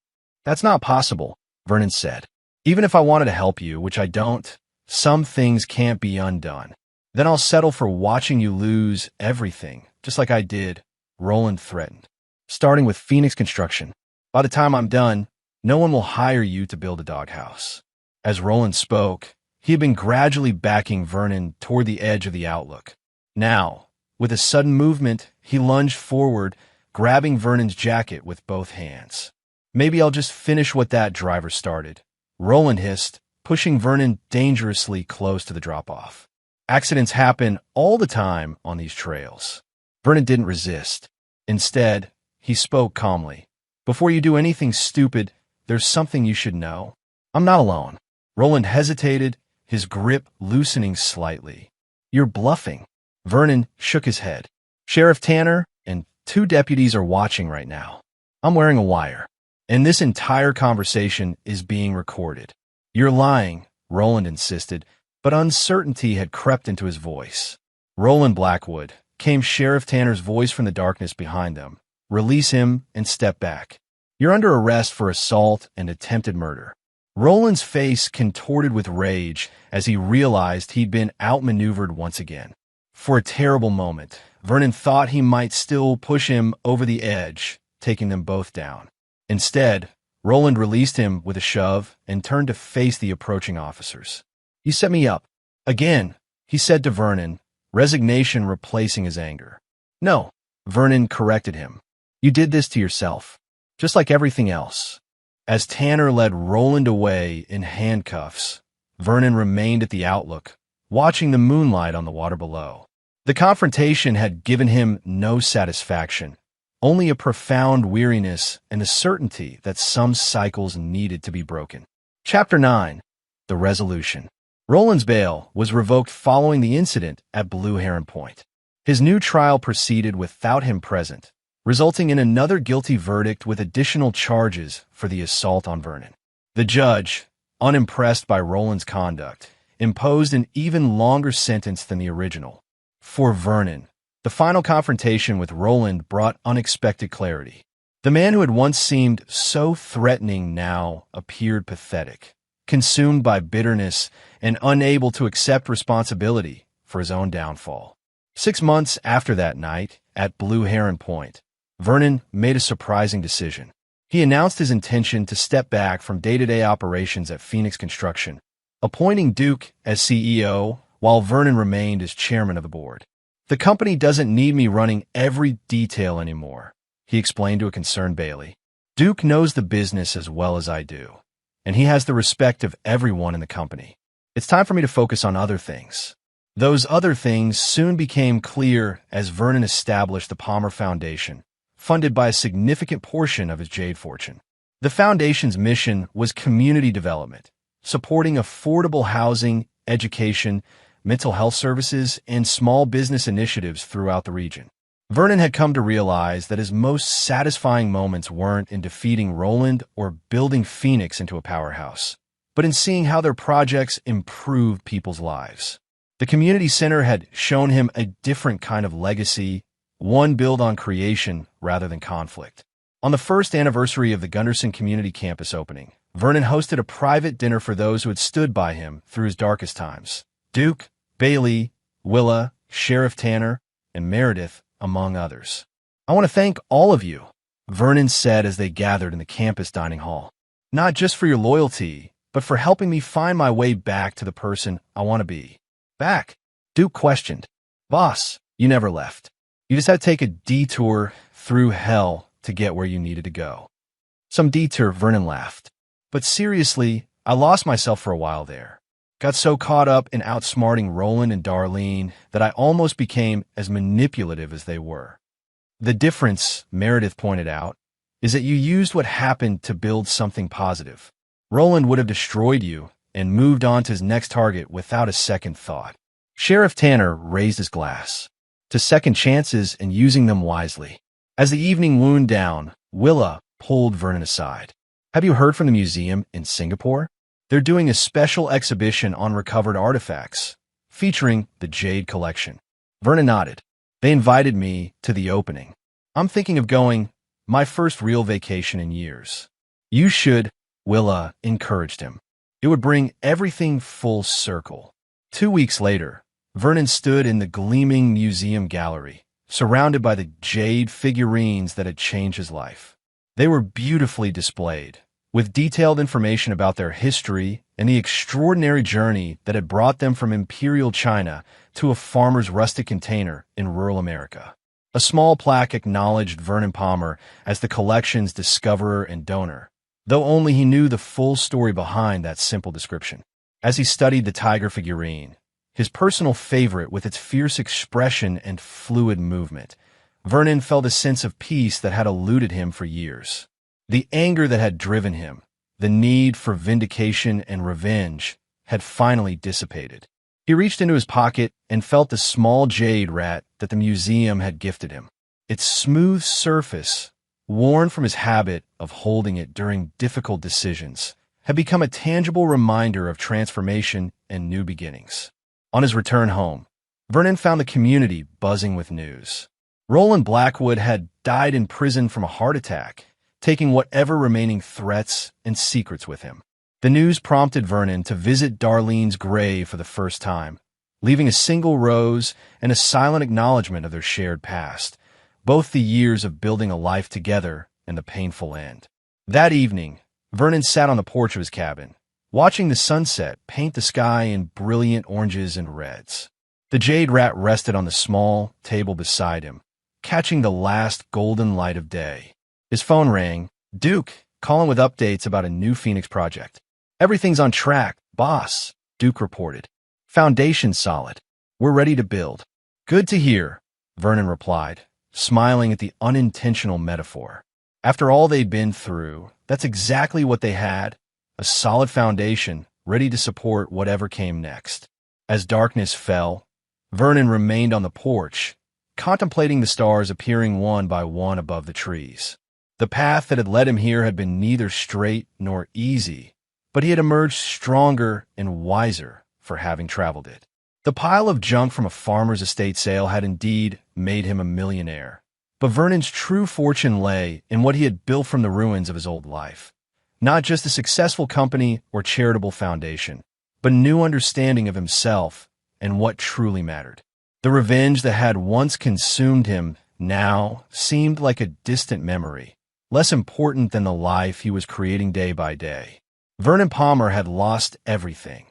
"That's not possible," Vernon said. Even if I wanted to help you, which I don't, some things can't be undone. Then I'll settle for watching you lose everything, just like I did, Roland threatened. Starting with Phoenix Construction. By the time I'm done, no one will hire you to build a doghouse. As Roland spoke, he had been gradually backing Vernon toward the edge of the outlook. Now, with a sudden movement, he lunged forward, grabbing Vernon's jacket with both hands. Maybe I'll just finish what that driver started, Roland hissed, pushing Vernon dangerously close to the drop-off. Accidents happen all the time on these trails. Vernon didn't resist. Instead, he spoke calmly. Before you do anything stupid, there's something you should know. I'm not alone. Roland hesitated, his grip loosening slightly. You're bluffing. Vernon shook his head. Sheriff Tanner and 2 deputies are watching right now. I'm wearing a wire, and this entire conversation is being recorded. You're lying, Roland insisted, but uncertainty had crept into his voice. Roland Blackwood, came Sheriff Tanner's voice from the darkness behind them. Release him and step back. You're under arrest for assault and attempted murder. Roland's face contorted with rage as he realized he'd been outmaneuvered once again. For a terrible moment, Vernon thought he might still push him over the edge, taking them both down. Instead, Roland released him with a shove and turned to face the approaching officers. You set me up. Again, he said to Vernon, resignation replacing his anger. No, Vernon corrected him. You did this to yourself, just like everything else. As Tanner led Roland away in handcuffs, Vernon remained at the outlook, watching the moonlight on the water below. The confrontation had given him no satisfaction, only a profound weariness and the certainty that some cycles needed to be broken. Chapter 9. The Resolution. Roland's bail was revoked following the incident at Blue Heron Point. His new trial proceeded without him present, resulting in another guilty verdict with additional charges for the assault on Vernon. The judge, unimpressed by Roland's conduct, imposed an even longer sentence than the original. For Vernon, the final confrontation with Roland brought unexpected clarity. The man who had once seemed so threatening now appeared pathetic, consumed by bitterness and unable to accept responsibility for his own downfall. 6 months after that night, at Blue Heron Point, Vernon made a surprising decision. He announced his intention to step back from day-to-day operations at Phoenix Construction, appointing Duke as CEO while Vernon remained as chairman of the board. The company doesn't need me running every detail anymore, he explained to a concerned Bailey. Duke knows the business as well as I do, and he has the respect of everyone in the company. It's time for me to focus on other things. Those other things soon became clear as Vernon established the Palmer Foundation, funded by a significant portion of his jade fortune. The foundation's mission was community development, supporting affordable housing, education, mental health services, and small business initiatives throughout the region. Vernon had come to realize that his most satisfying moments weren't in defeating Roland or building Phoenix into a powerhouse, but in seeing how their projects improved people's lives. The community center had shown him a different kind of legacy, one built on creation rather than conflict. On the first anniversary of the Gunderson Community Campus opening, Vernon hosted a private dinner for those who had stood by him through his darkest times. Duke, Bailey, Willa, Sheriff Tanner, and Meredith, among others. I want to thank all of you, Vernon said as they gathered in the campus dining hall. Not just for your loyalty, but for helping me find my way back to the person I want to be. Back? Duke questioned. Boss, you never left. You just had to take a detour through hell to get where you needed to go. Some detour, Vernon laughed. But seriously, I lost myself for a while there. Got so caught up in outsmarting Roland and Darlene that I almost became as manipulative as they were. The difference, Meredith pointed out, is that you used what happened to build something positive. Roland would have destroyed you and moved on to his next target without a second thought. Sheriff Tanner raised his glass. To second chances and using them wisely. As the evening wound down, Willa pulled Vernon aside. Have you heard from the museum in Singapore? They're doing a special exhibition on recovered artifacts, featuring the Jade collection. Vernon nodded. They invited me to the opening. I'm thinking of going, my first real vacation in years. You should, Willa encouraged him. It would bring everything full circle. 2 weeks later, Vernon stood in the gleaming museum gallery, surrounded by the jade figurines that had changed his life. They were beautifully displayed, with detailed information about their history and the extraordinary journey that had brought them from imperial China to a farmer's rustic container in rural America. A small plaque acknowledged Vernon Palmer as the collection's discoverer and donor, though only he knew the full story behind that simple description. As he studied the tiger figurine, his personal favorite with its fierce expression and fluid movement, Vernon felt a sense of peace that had eluded him for years. The anger that had driven him, the need for vindication and revenge, had finally dissipated. He reached into his pocket and felt the small jade rat that the museum had gifted him. Its smooth surface, worn from his habit of holding it during difficult decisions, had become a tangible reminder of transformation and new beginnings. On his return home, Vernon found the community buzzing with news. Roland Blackwood had died in prison from a heart attack, taking whatever remaining threats and secrets with him. The news prompted Vernon to visit Darlene's grave for the first time, leaving a single rose and a silent acknowledgement of their shared past, both the years of building a life together and the painful end. That evening, Vernon sat on the porch of his cabin, watching the sunset paint the sky in brilliant oranges and reds. The jade rat rested on the small table beside him, catching the last golden light of day. His phone rang. Duke, calling with updates about a new Phoenix project. Everything's on track, boss, Duke reported. Foundation solid. We're ready to build. Good to hear, Vernon replied, smiling at the unintentional metaphor. After all they'd been through, that's exactly what they had, a solid foundation ready to support whatever came next. As darkness fell, Vernon remained on the porch, contemplating the stars appearing one by one above the trees. The path that had led him here had been neither straight nor easy, but he had emerged stronger and wiser for having traveled it. The pile of junk from a farmer's estate sale had indeed made him a millionaire, but Vernon's true fortune lay in what he had built from the ruins of his old life. Not just a successful company or charitable foundation, but a new understanding of himself and what truly mattered. The revenge that had once consumed him now seemed like a distant memory, less important than the life he was creating day by day. Vernon Palmer had lost everything,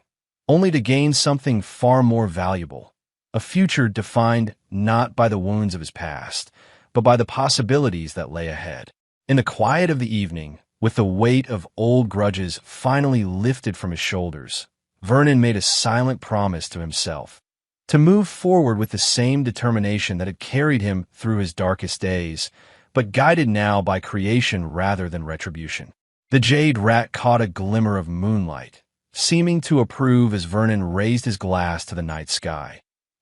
only to gain something far more valuable, a future defined not by the wounds of his past, but by the possibilities that lay ahead. In the quiet of the evening, with the weight of old grudges finally lifted from his shoulders, Vernon made a silent promise to himself to move forward with the same determination that had carried him through his darkest days, but guided now by creation rather than retribution. The jade rat caught a glimmer of moonlight, seeming to approve as Vernon raised his glass to the night sky.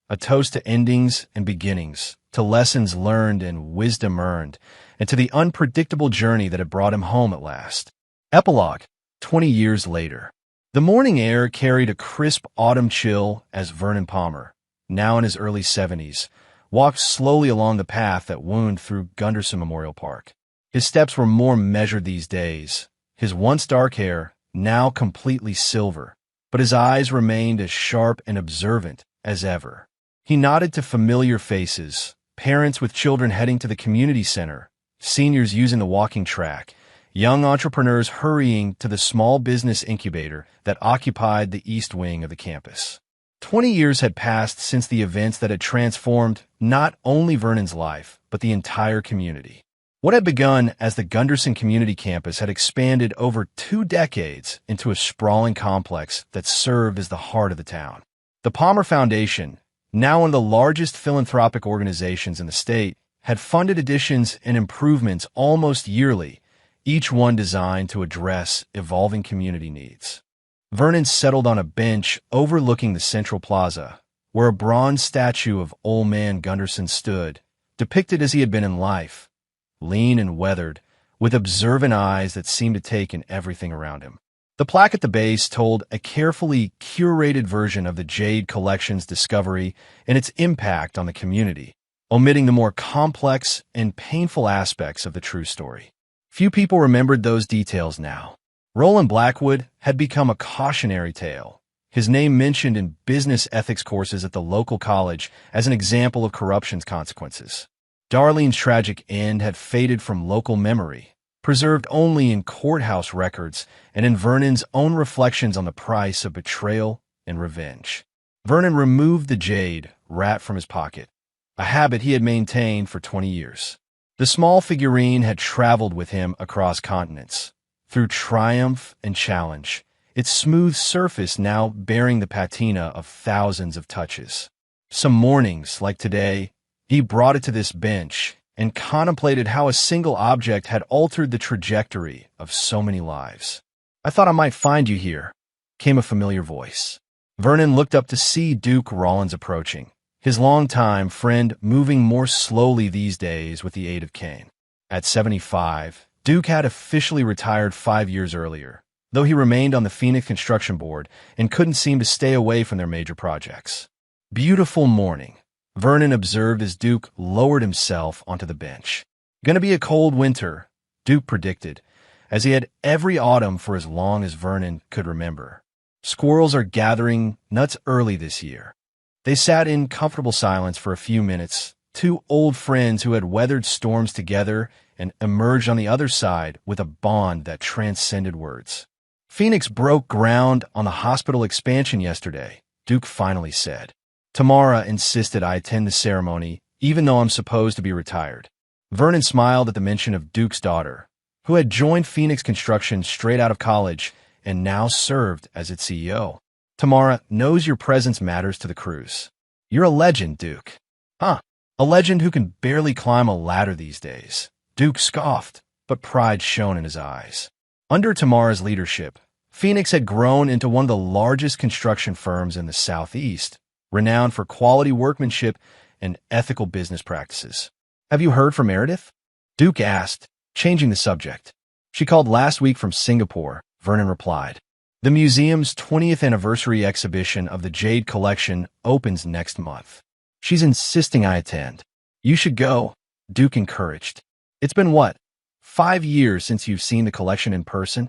A toast to endings and beginnings, to lessons learned and wisdom earned, and to the unpredictable journey that had brought him home at last. Epilogue, 20 years later. The morning air carried a crisp autumn chill as Vernon Palmer, now in his early 70s, walked slowly along the path that wound through Gunderson Memorial Park. His steps were more measured these days, his once dark hair now completely silver, but his eyes remained as sharp and observant as ever. He nodded to familiar faces, parents with children heading to the community center, seniors using the walking track, young entrepreneurs hurrying to the small business incubator that occupied the east wing of the campus. 20 years had passed since the events that had transformed not only Vernon's life, but the entire community. What had begun as the Gunderson Community Campus had expanded over 2 decades into a sprawling complex that served as the heart of the town. The Palmer Foundation, now one of the largest philanthropic organizations in the state, had funded additions and improvements almost yearly, each one designed to address evolving community needs. Vernon settled on a bench overlooking the central plaza, where a bronze statue of Old Man Gunderson stood, depicted as he had been in life, lean and weathered, with observant eyes that seemed to take in everything around him. The plaque at the base told a carefully curated version of the Jade Collection's discovery and its impact on the community, omitting the more complex and painful aspects of the true story. Few people remembered those details now, Roland Blackwood had become a cautionary tale, his name mentioned in business ethics courses at the local college as an example of corruption's consequences. Darlene's tragic end had faded from local memory, preserved only in courthouse records and in Vernon's own reflections on the price of betrayal and revenge. Vernon removed the jade rat from his pocket, a habit he had maintained for 20 years. The small figurine had traveled with him across continents, through triumph and challenge, its smooth surface now bearing the patina of thousands of touches. Some mornings, like today, he brought it to this bench and contemplated how a single object had altered the trajectory of so many lives. "I thought I might find you here," came a familiar voice. Vernon looked up to see Duke Rollins approaching, his longtime friend moving more slowly these days with the aid of cane. At 75, Duke had officially retired 5 years earlier, though he remained on the Phoenix Construction Board and couldn't seem to stay away from their major projects. "Beautiful morning," Vernon observed as Duke lowered himself onto the bench. "Gonna be a cold winter," Duke predicted, as he had every autumn for as long as Vernon could remember. "Squirrels are gathering nuts early this year." They sat in comfortable silence for a few minutes, two old friends who had weathered storms together and emerged on the other side with a bond that transcended words. "Phoenix broke ground on the hospital expansion yesterday," Duke finally said. "Tamara insisted I attend the ceremony, even though I'm supposed to be retired." Vernon smiled at the mention of Duke's daughter, who had joined Phoenix Construction straight out of college and now served as its CEO. "Tamara knows your presence matters to the crews. You're a legend, Duke." "Huh, a legend who can barely climb a ladder these days." Duke scoffed, but pride shone in his eyes. Under Tamara's leadership, Phoenix had grown into one of the largest construction firms in the Southeast, renowned for quality workmanship and ethical business practices. "Have you heard from Meredith?" Duke asked, changing the subject. "She called last week from Singapore," Vernon replied. "The museum's 20th anniversary exhibition of the Jade Collection opens next month. She's insisting I attend." "You should go," Duke encouraged. "It's been what, 5 years since you've seen the collection in person?"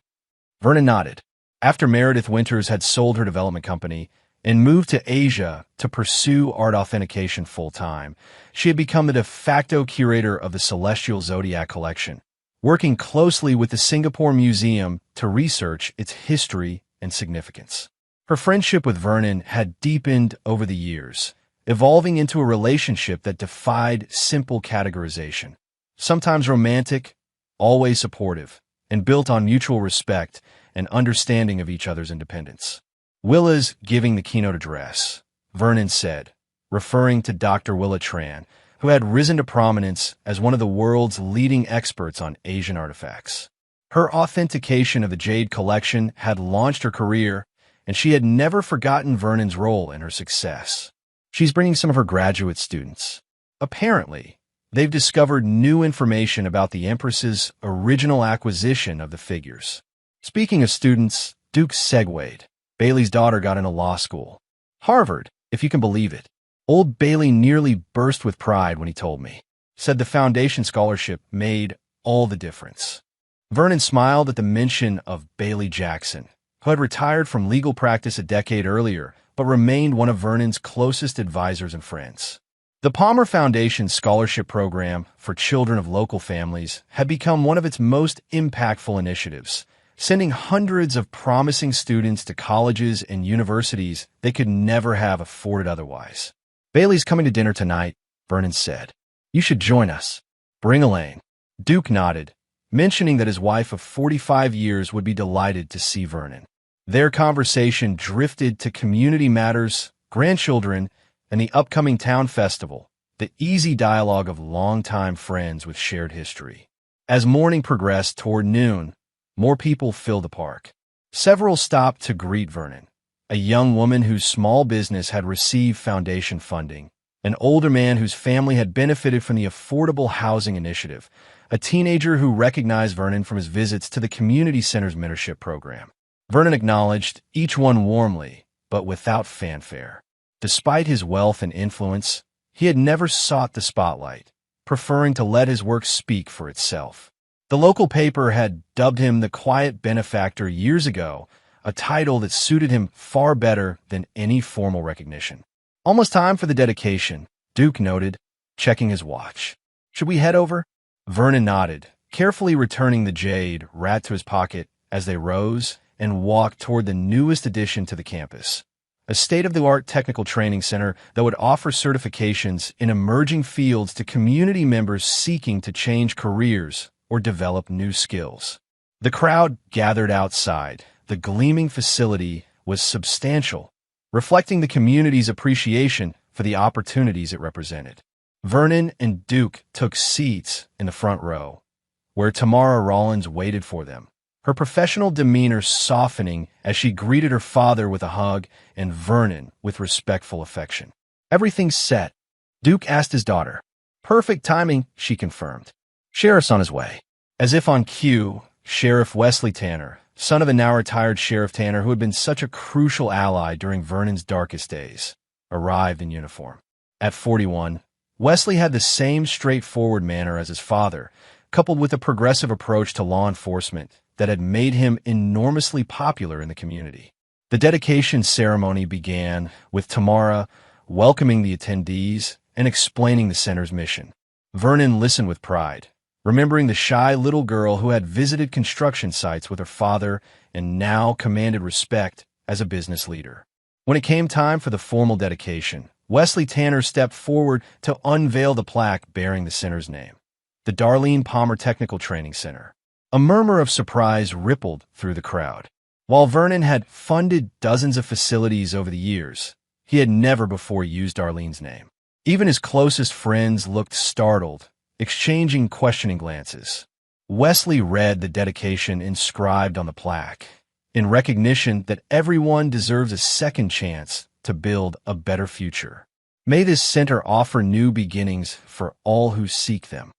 Vernon nodded. After Meredith Winters had sold her development company and moved to Asia to pursue art authentication full-time, she had become the de facto curator of the Celestial Zodiac collection, working closely with the Singapore Museum to research its history and significance. Her friendship with Vernon had deepened over the years, evolving into a relationship that defied simple categorization. Sometimes romantic, always supportive, and built on mutual respect and understanding of each other's independence. "Willa's giving the keynote address," Vernon said, referring to Dr. Willa Tran, who had risen to prominence as one of the world's leading experts on Asian artifacts. Her authentication of the Jade Collection had launched her career, and she had never forgotten Vernon's role in her success. "She's bringing some of her graduate students. Apparently, they've discovered new information about the Empress's original acquisition of the figures." Speaking of students, Duke segued. "Bailey's daughter got into law school. Harvard, if you can believe it." Old Bailey nearly burst with pride when he told me. Said the foundation scholarship made all the difference. Vernon smiled at the mention of Bailey Jackson, who had retired from legal practice a decade earlier, but remained one of Vernon's closest advisors and friends. The Palmer Foundation Scholarship Program for children of local families had become one of its most impactful initiatives, sending hundreds of promising students to colleges and universities they could never have afforded otherwise. "Bailey's coming to dinner tonight," Vernon said. "You should join us. Bring Elaine." Duke nodded, mentioning that his wife of 45 years would be delighted to see Vernon. Their conversation drifted to community matters, grandchildren, and the upcoming town festival, the easy dialogue of longtime friends with shared history. As morning progressed toward noon, more people filled the park. Several stopped to greet Vernon, a young woman whose small business had received foundation funding, an older man whose family had benefited from the Affordable Housing Initiative, a teenager who recognized Vernon from his visits to the community center's mentorship program. Vernon acknowledged each one warmly, but without fanfare. Despite his wealth and influence, he had never sought the spotlight, preferring to let his work speak for itself. The local paper had dubbed him the Quiet Benefactor years ago, a title that suited him far better than any formal recognition. Almost time for the dedication, Duke noted, checking his watch. Should we head over? Vernon nodded, carefully returning the jade rat to his pocket as they rose and walked toward the newest addition to the campus, a state-of-the-art technical training center that would offer certifications in emerging fields to community members seeking to change careers or develop new skills. The crowd gathered outside. The gleaming facility was substantial, reflecting the community's appreciation for the opportunities it represented. Vernon and Duke took seats in the front row, where Tamara Rollins waited for them, her professional demeanor softening as she greeted her father with a hug and Vernon with respectful affection. "Everything's set," Duke asked his daughter. "Perfect timing," she confirmed. "Sheriff's on his way." As if on cue, Sheriff Wesley Tanner, son of a now-retired Sheriff Tanner who had been such a crucial ally during Vernon's darkest days, arrived in uniform. At 41, Wesley had the same straightforward manner as his father, coupled with a progressive approach to law enforcement that had made him enormously popular in the community. The dedication ceremony began with Tamara welcoming the attendees and explaining the center's mission. Vernon listened with pride, remembering the shy little girl who had visited construction sites with her father and now commanded respect as a business leader. When it came time for the formal dedication, Wesley Tanner stepped forward to unveil the plaque bearing the center's name, the Darlene Palmer Technical Training Center. A murmur of surprise rippled through the crowd. While Vernon had funded dozens of facilities over the years, he had never before used Darlene's name. Even his closest friends looked startled, exchanging questioning glances. Wesley read the dedication inscribed on the plaque, in recognition that everyone deserves a second chance to build a better future. May this center offer new beginnings for all who seek them.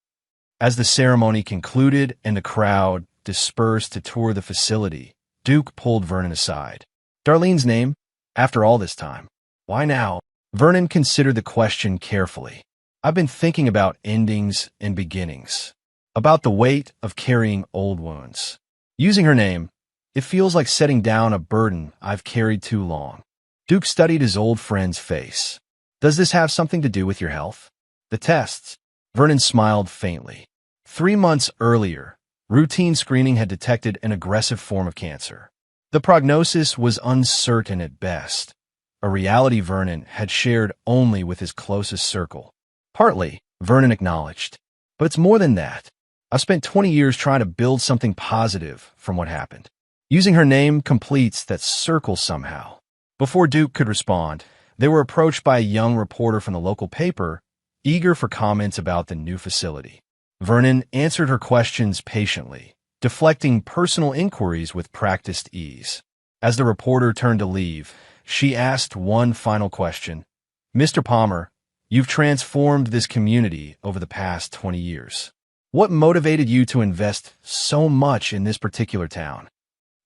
As the ceremony concluded and the crowd dispersed to tour the facility, Duke pulled Vernon aside. "Darlene's name? After all this time? Why now?" Vernon considered the question carefully. "I've been thinking about endings and beginnings, about the weight of carrying old wounds. Using her name, it feels like setting down a burden I've carried too long." Duke studied his old friend's face. "Does this have something to do with your health?" "The tests." Vernon smiled faintly. 3 months earlier, routine screening had detected an aggressive form of cancer. The prognosis was uncertain at best, a reality Vernon had shared only with his closest circle. "Partly," Vernon acknowledged. "But it's more than that. I've spent 20 years trying to build something positive from what happened." Using her name completes that circle somehow. Before Duke could respond, they were approached by a young reporter from the local paper, eager for comments about the new facility. Vernon answered her questions patiently, deflecting personal inquiries with practiced ease. As the reporter turned to leave, she asked one final question. "Mr. Palmer, you've transformed this community over the past 20 years. What motivated you to invest so much in this particular town?"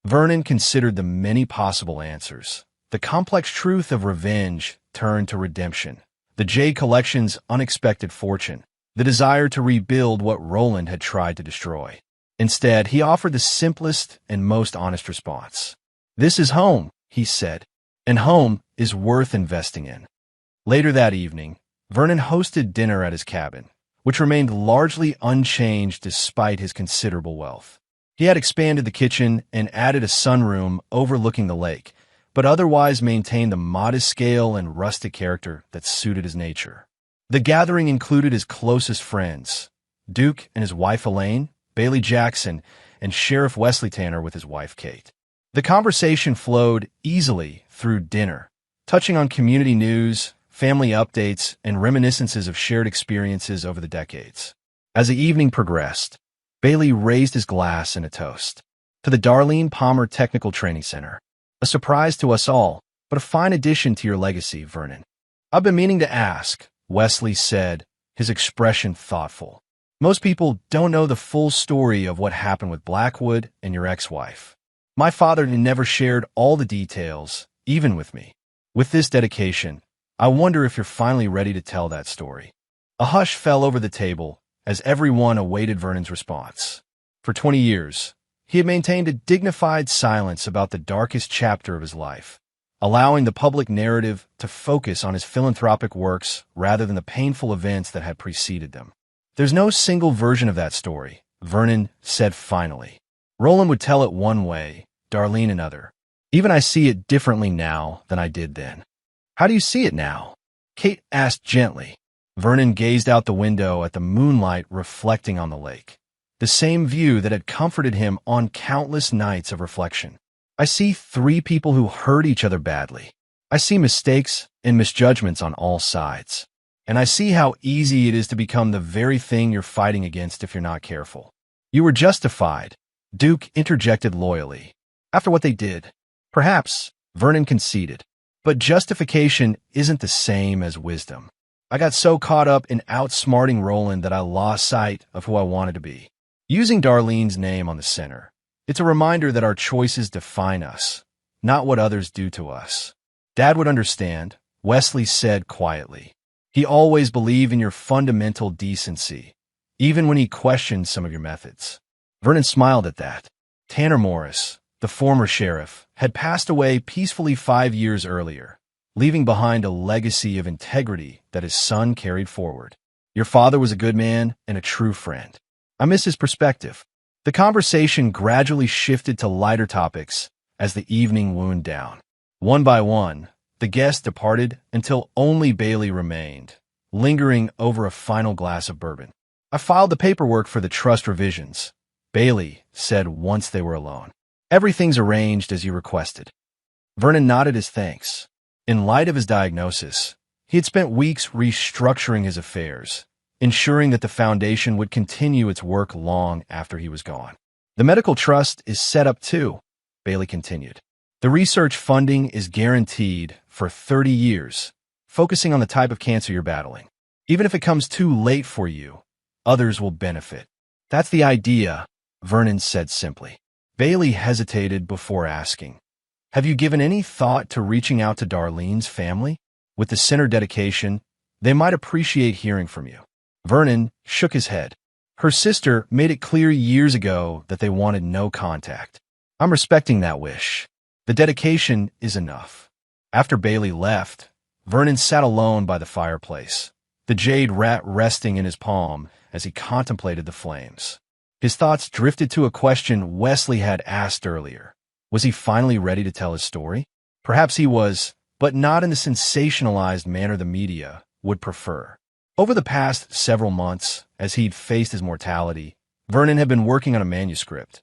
Vernon considered the many possible answers. The complex truth of revenge turned to redemption, the Jade Collection's unexpected fortune, the desire to rebuild what Roland had tried to destroy. Instead, he offered the simplest and most honest response. "This is home," he said, "and home is worth investing in." Later that evening, Vernon hosted dinner at his cabin, which remained largely unchanged despite his considerable wealth. He had expanded the kitchen and added a sunroom overlooking the lake, but otherwise maintained the modest scale and rustic character that suited his nature. The gathering included his closest friends, Duke and his wife Elaine, Bailey Jackson, and Sheriff Wesley Tanner with his wife Kate. The conversation flowed easily through dinner, touching on community news, family updates, and reminiscences of shared experiences over the decades. As the evening progressed, Bailey raised his glass in a toast. "To the Darlene Palmer Technical Training Center. A surprise to us all, but a fine addition to your legacy, Vernon." "I've been meaning to ask," Wesley said, his expression thoughtful. "Most people don't know the full story of what happened with Blackwood and your ex-wife. My father never shared all the details, even with me. With this dedication, I wonder if you're finally ready to tell that story." A hush fell over the table as everyone awaited Vernon's response. For 20 years, he had maintained a dignified silence about the darkest chapter of his life, allowing the public narrative to focus on his philanthropic works rather than the painful events that had preceded them. There's no single version of that story, Vernon said finally. Roland would tell it one way, Darlene another. Even I see it differently now than I did then. How do you see it now? Kate asked gently. Vernon gazed out the window at the moonlight reflecting on the lake, the same view that had comforted him on countless nights of reflection. I see three people who hurt each other badly. I see mistakes and misjudgments on all sides. And I see how easy it is to become the very thing you're fighting against if you're not careful. You were justified, Duke interjected loyally. After what they did. Perhaps, Vernon conceded. But justification isn't the same as wisdom. I got so caught up in outsmarting Roland that I lost sight of who I wanted to be. Using Darlene's name on the center, it's a reminder that our choices define us, not what others do to us. Dad would understand, Wesley said quietly. He always believed in your fundamental decency, even when he questioned some of your methods. Vernon smiled at that. Tanner Morris, the former sheriff, had passed away peacefully 5 years earlier, leaving behind a legacy of integrity that his son carried forward. Your father was a good man and a true friend. I miss his perspective. The conversation gradually shifted to lighter topics as the evening wound down. One by one, the guests departed until only Bailey remained, lingering over a final glass of bourbon. I filed the paperwork for the trust revisions, Bailey said once they were alone. Everything's arranged as you requested. Vernon nodded his thanks. In light of his diagnosis, he had spent weeks restructuring his affairs, ensuring that the foundation would continue its work long after he was gone. The medical trust is set up too, Bailey continued. The research funding is guaranteed for 30 years, focusing on the type of cancer you're battling. Even if it comes too late for you, others will benefit. That's the idea, Vernon said simply. Bailey hesitated before asking, have you given any thought to reaching out to Darlene's family? With the center dedication, they might appreciate hearing from you. Vernon shook his head. Her sister made it clear years ago that they wanted no contact. I'm respecting that wish. The dedication is enough. After Bailey left, Vernon sat alone by the fireplace, the jade rat resting in his palm as he contemplated the flames. His thoughts drifted to a question Wesley had asked earlier. Was he finally ready to tell his story? Perhaps he was, but not in the sensationalized manner the media would prefer. Over the past several months, as he'd faced his mortality, Vernon had been working on a manuscript.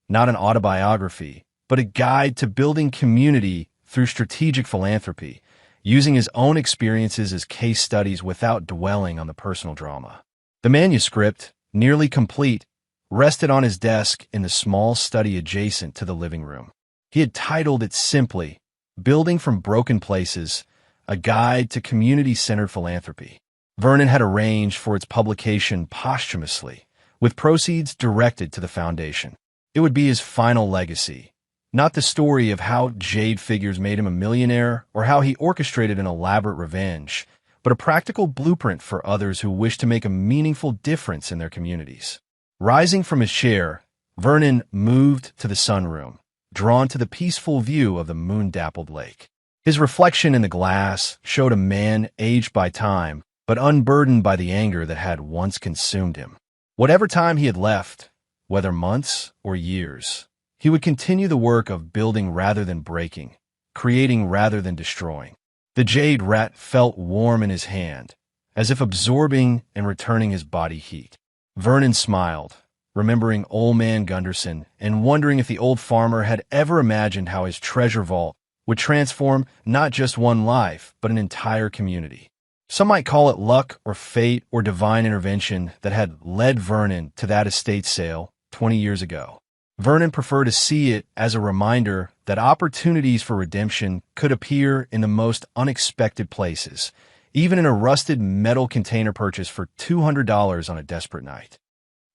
Not an autobiography, but a guide to building community through strategic philanthropy, using his own experiences as case studies without dwelling on the personal drama. The manuscript, nearly complete, rested on his desk in the small study adjacent to the living room. He had titled it simply, Building from Broken Places, a Guide to Community-Centered Philanthropy. Vernon had arranged for its publication posthumously, with proceeds directed to the foundation. It would be his final legacy, not the story of how jade figures made him a millionaire or how he orchestrated an elaborate revenge, but a practical blueprint for others who wish to make a meaningful difference in their communities. Rising from his chair, Vernon moved to the sunroom, drawn to the peaceful view of the moon-dappled lake. His reflection in the glass showed a man aged by time, but unburdened by the anger that had once consumed him. Whatever time he had left, whether months or years, he would continue the work of building rather than breaking, creating rather than destroying. The jade rat felt warm in his hand, as if absorbing and returning his body heat. Vernon smiled, remembering Old Man Gunderson and wondering if the old farmer had ever imagined how his treasure vault would transform not just one life, but an entire community. Some might call it luck or fate or divine intervention that had led Vernon to that estate sale 20 years ago. Vernon preferred to see it as a reminder that opportunities for redemption could appear in the most unexpected places, even in a rusted metal container purchase for $200 on a desperate night.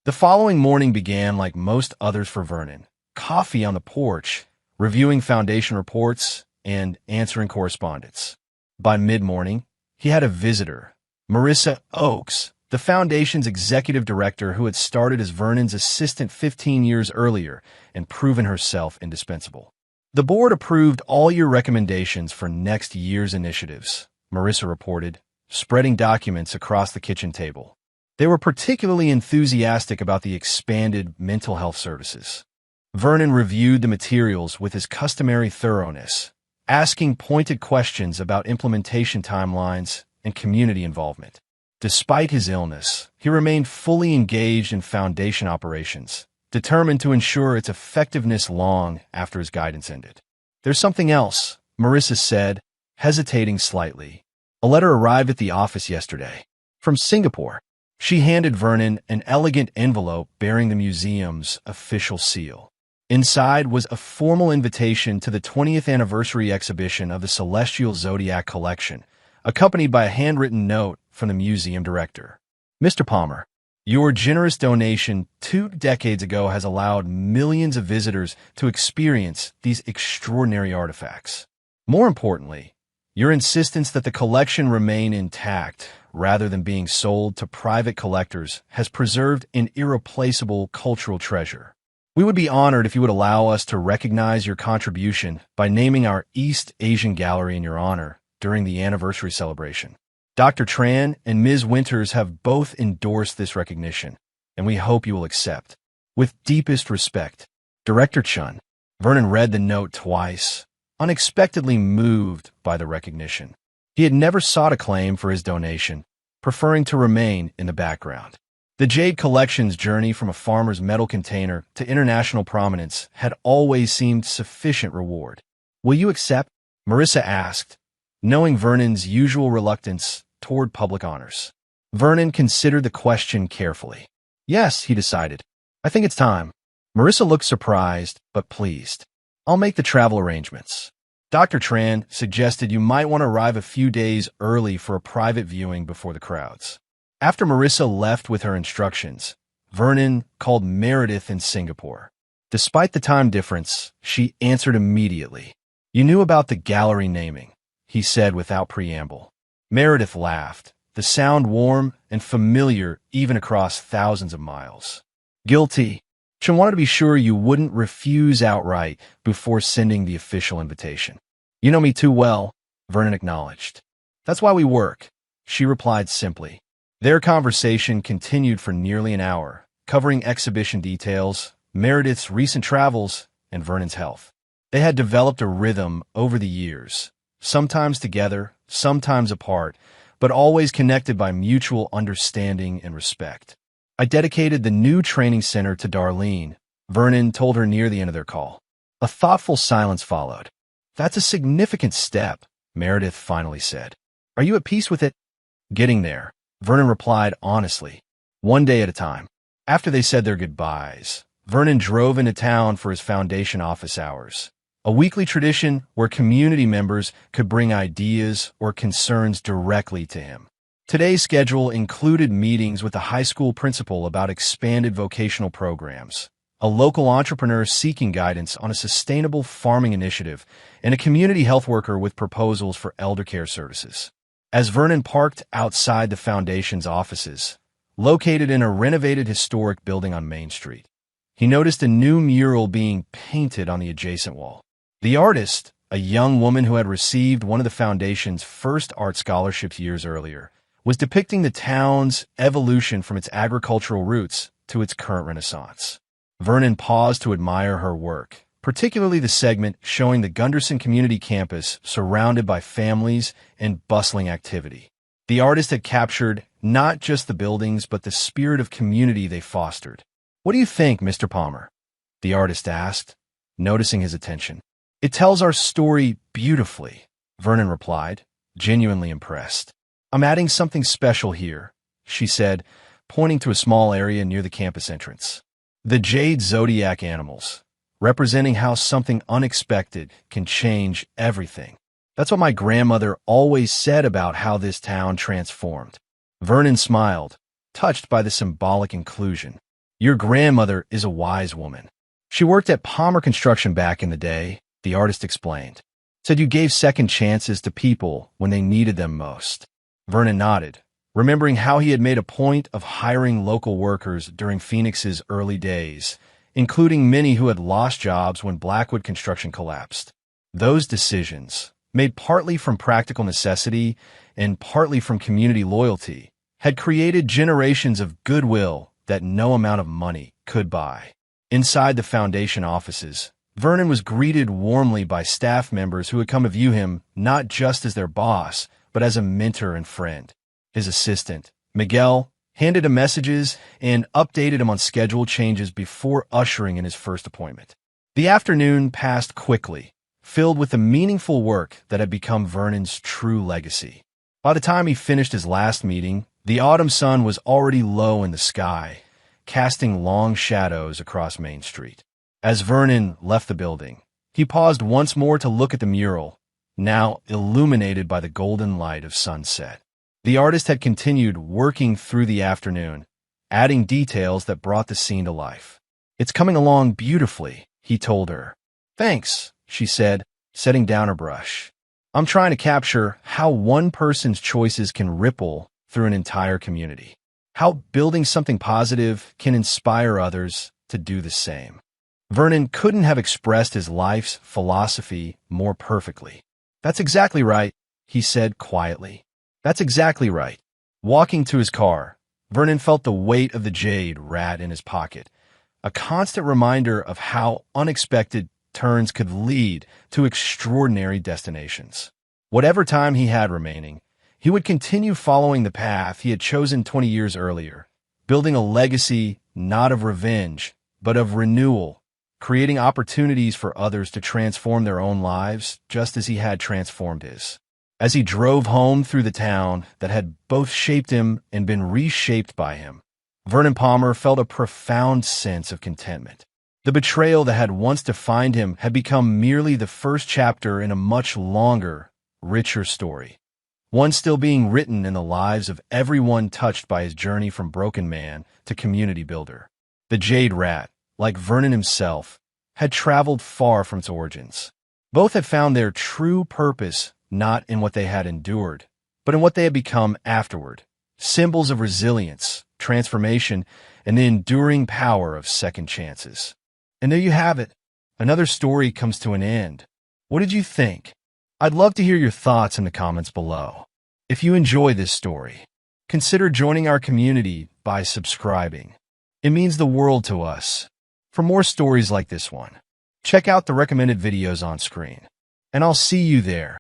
The following morning began like most others for Vernon, coffee on the porch, reviewing foundation reports, and answering correspondence. By mid-morning, he had a visitor, Marissa Oakes, the foundation's executive director who had started as Vernon's assistant 15 years earlier and proven herself indispensable. The board approved all your recommendations for next year's initiatives, Marissa reported, spreading documents across the kitchen table. They were particularly enthusiastic about the expanded mental health services. Vernon reviewed the materials with his customary thoroughness, asking pointed questions about implementation timelines and community involvement. Despite his illness, he remained fully engaged in foundation operations, determined to ensure its effectiveness long after his guidance ended. "There's something else," Marissa said, hesitating slightly. "A letter arrived at the office yesterday. From Singapore." She handed Vernon an elegant envelope bearing the museum's official seal. Inside was a formal invitation to the 20th anniversary exhibition of the Celestial Zodiac Collection, accompanied by a handwritten note from the museum director. "Mr. Palmer, your generous donation 2 decades ago has allowed millions of visitors to experience these extraordinary artifacts. More importantly, your insistence that the collection remain intact rather than being sold to private collectors has preserved an irreplaceable cultural treasure. We would be honored if you would allow us to recognize your contribution by naming our East Asian Gallery in your honor during the anniversary celebration. Dr. Tran and Ms. Winters have both endorsed this recognition, and we hope you will accept. With deepest respect, Director Chun." Vernon read the note twice, unexpectedly moved by the recognition. He had never sought acclaim for his donation, preferring to remain in the background. The Jade Collection's journey from a farmer's metal container to international prominence had always seemed sufficient reward. "Will you accept?" Marissa asked, knowing Vernon's usual reluctance toward public honors. Vernon considered the question carefully. "Yes," he decided. "I think it's time." Marissa looked surprised, but pleased. "I'll make the travel arrangements." Dr. Tran suggested you might want to arrive a few days early for a private viewing before the crowds. After Marissa left with her instructions, Vernon called Meredith in Singapore. Despite the time difference, she answered immediately. "You knew about the gallery naming," he said without preamble. Meredith laughed, the sound warm and familiar even across thousands of miles. "Guilty. She wanted to be sure you wouldn't refuse outright before sending the official invitation." "You know me too well," Vernon acknowledged. "That's why we work," she replied simply. Their conversation continued for nearly an hour, covering exhibition details, Meredith's recent travels, and Vernon's health. They had developed a rhythm over the years, sometimes together, sometimes apart, but always connected by mutual understanding and respect. "I dedicated the new training center to Darlene," Vernon told her near the end of their call. A thoughtful silence followed. "That's a significant step," Meredith finally said. "Are you at peace with it?" "Getting there," Vernon replied honestly. "One day at a time." After they said their goodbyes, Vernon drove into town for his foundation office hours, a weekly tradition where community members could bring ideas or concerns directly to him. Today's schedule included meetings with the high school principal about expanded vocational programs, a local entrepreneur seeking guidance on a sustainable farming initiative, and a community health worker with proposals for elder care services. As Vernon parked outside the foundation's offices, located in a renovated historic building on Main Street, he noticed a new mural being painted on the adjacent wall. The artist, a young woman who had received one of the foundation's first art scholarships years earlier, was depicting the town's evolution from its agricultural roots to its current renaissance. Vernon paused to admire her work, particularly the segment showing the Gunderson Community Campus surrounded by families and bustling activity. The artist had captured not just the buildings, but the spirit of community they fostered. "What do you think, Mr. Palmer?" the artist asked, noticing his attention. "It tells our story beautifully," Vernon replied, genuinely impressed. "I'm adding something special here," she said, pointing to a small area near the campus entrance. The Jade Zodiac animals, representing how something unexpected can change everything. "That's what my grandmother always said about how this town transformed." Vernon smiled, touched by the symbolic inclusion. "Your grandmother is a wise woman. She worked at Palmer Construction back in the day," the artist explained. "Said you gave second chances to people when they needed them most." Vernon nodded, remembering how he had made a point of hiring local workers during Phoenix's early days, including many who had lost jobs when Blackwood construction collapsed. Those decisions, made partly from practical necessity and partly from community loyalty, had created generations of goodwill that no amount of money could buy. Inside the foundation offices, Vernon was greeted warmly by staff members who had come to view him not just as their boss, but as a mentor and friend. His assistant, Miguel, handed him messages and updated him on schedule changes before ushering in his first appointment. The afternoon passed quickly, filled with the meaningful work that had become Vernon's true legacy. By the time he finished his last meeting, the autumn sun was already low in the sky, casting long shadows across Main Street. As Vernon left the building, he paused once more to look at the mural, now illuminated by the golden light of sunset. The artist had continued working through the afternoon, adding details that brought the scene to life. "It's coming along beautifully," he told her. "Thanks," she said, setting down her brush. "I'm trying to capture how one person's choices can ripple through an entire community. How building something positive can inspire others to do the same." Vernon couldn't have expressed his life's philosophy more perfectly. "That's exactly right," he said quietly. "That's exactly right." Walking to his car, Vernon felt the weight of the jade rat in his pocket, a constant reminder of how unexpected turns could lead to extraordinary destinations. Whatever time he had remaining, he would continue following the path he had chosen 20 years earlier, building a legacy not of revenge, but of renewal, creating opportunities for others to transform their own lives just as he had transformed his. As he drove home through the town that had both shaped him and been reshaped by him, Vernon Palmer felt a profound sense of contentment. The betrayal that had once defined him had become merely the first chapter in a much longer, richer story, one still being written in the lives of everyone touched by his journey from broken man to community builder. The Jade Rat, like Vernon himself, had traveled far from its origins. Both had found their true purpose not in what they had endured, but in what they had become afterward, symbols of resilience, transformation, and the enduring power of second chances. And there you have it. Another story comes to an end. What did you think? I'd love to hear your thoughts in the comments below. If you enjoy this story, consider joining our community by subscribing. It means the world to us. For more stories like this one, check out the recommended videos on screen. And I'll see you there.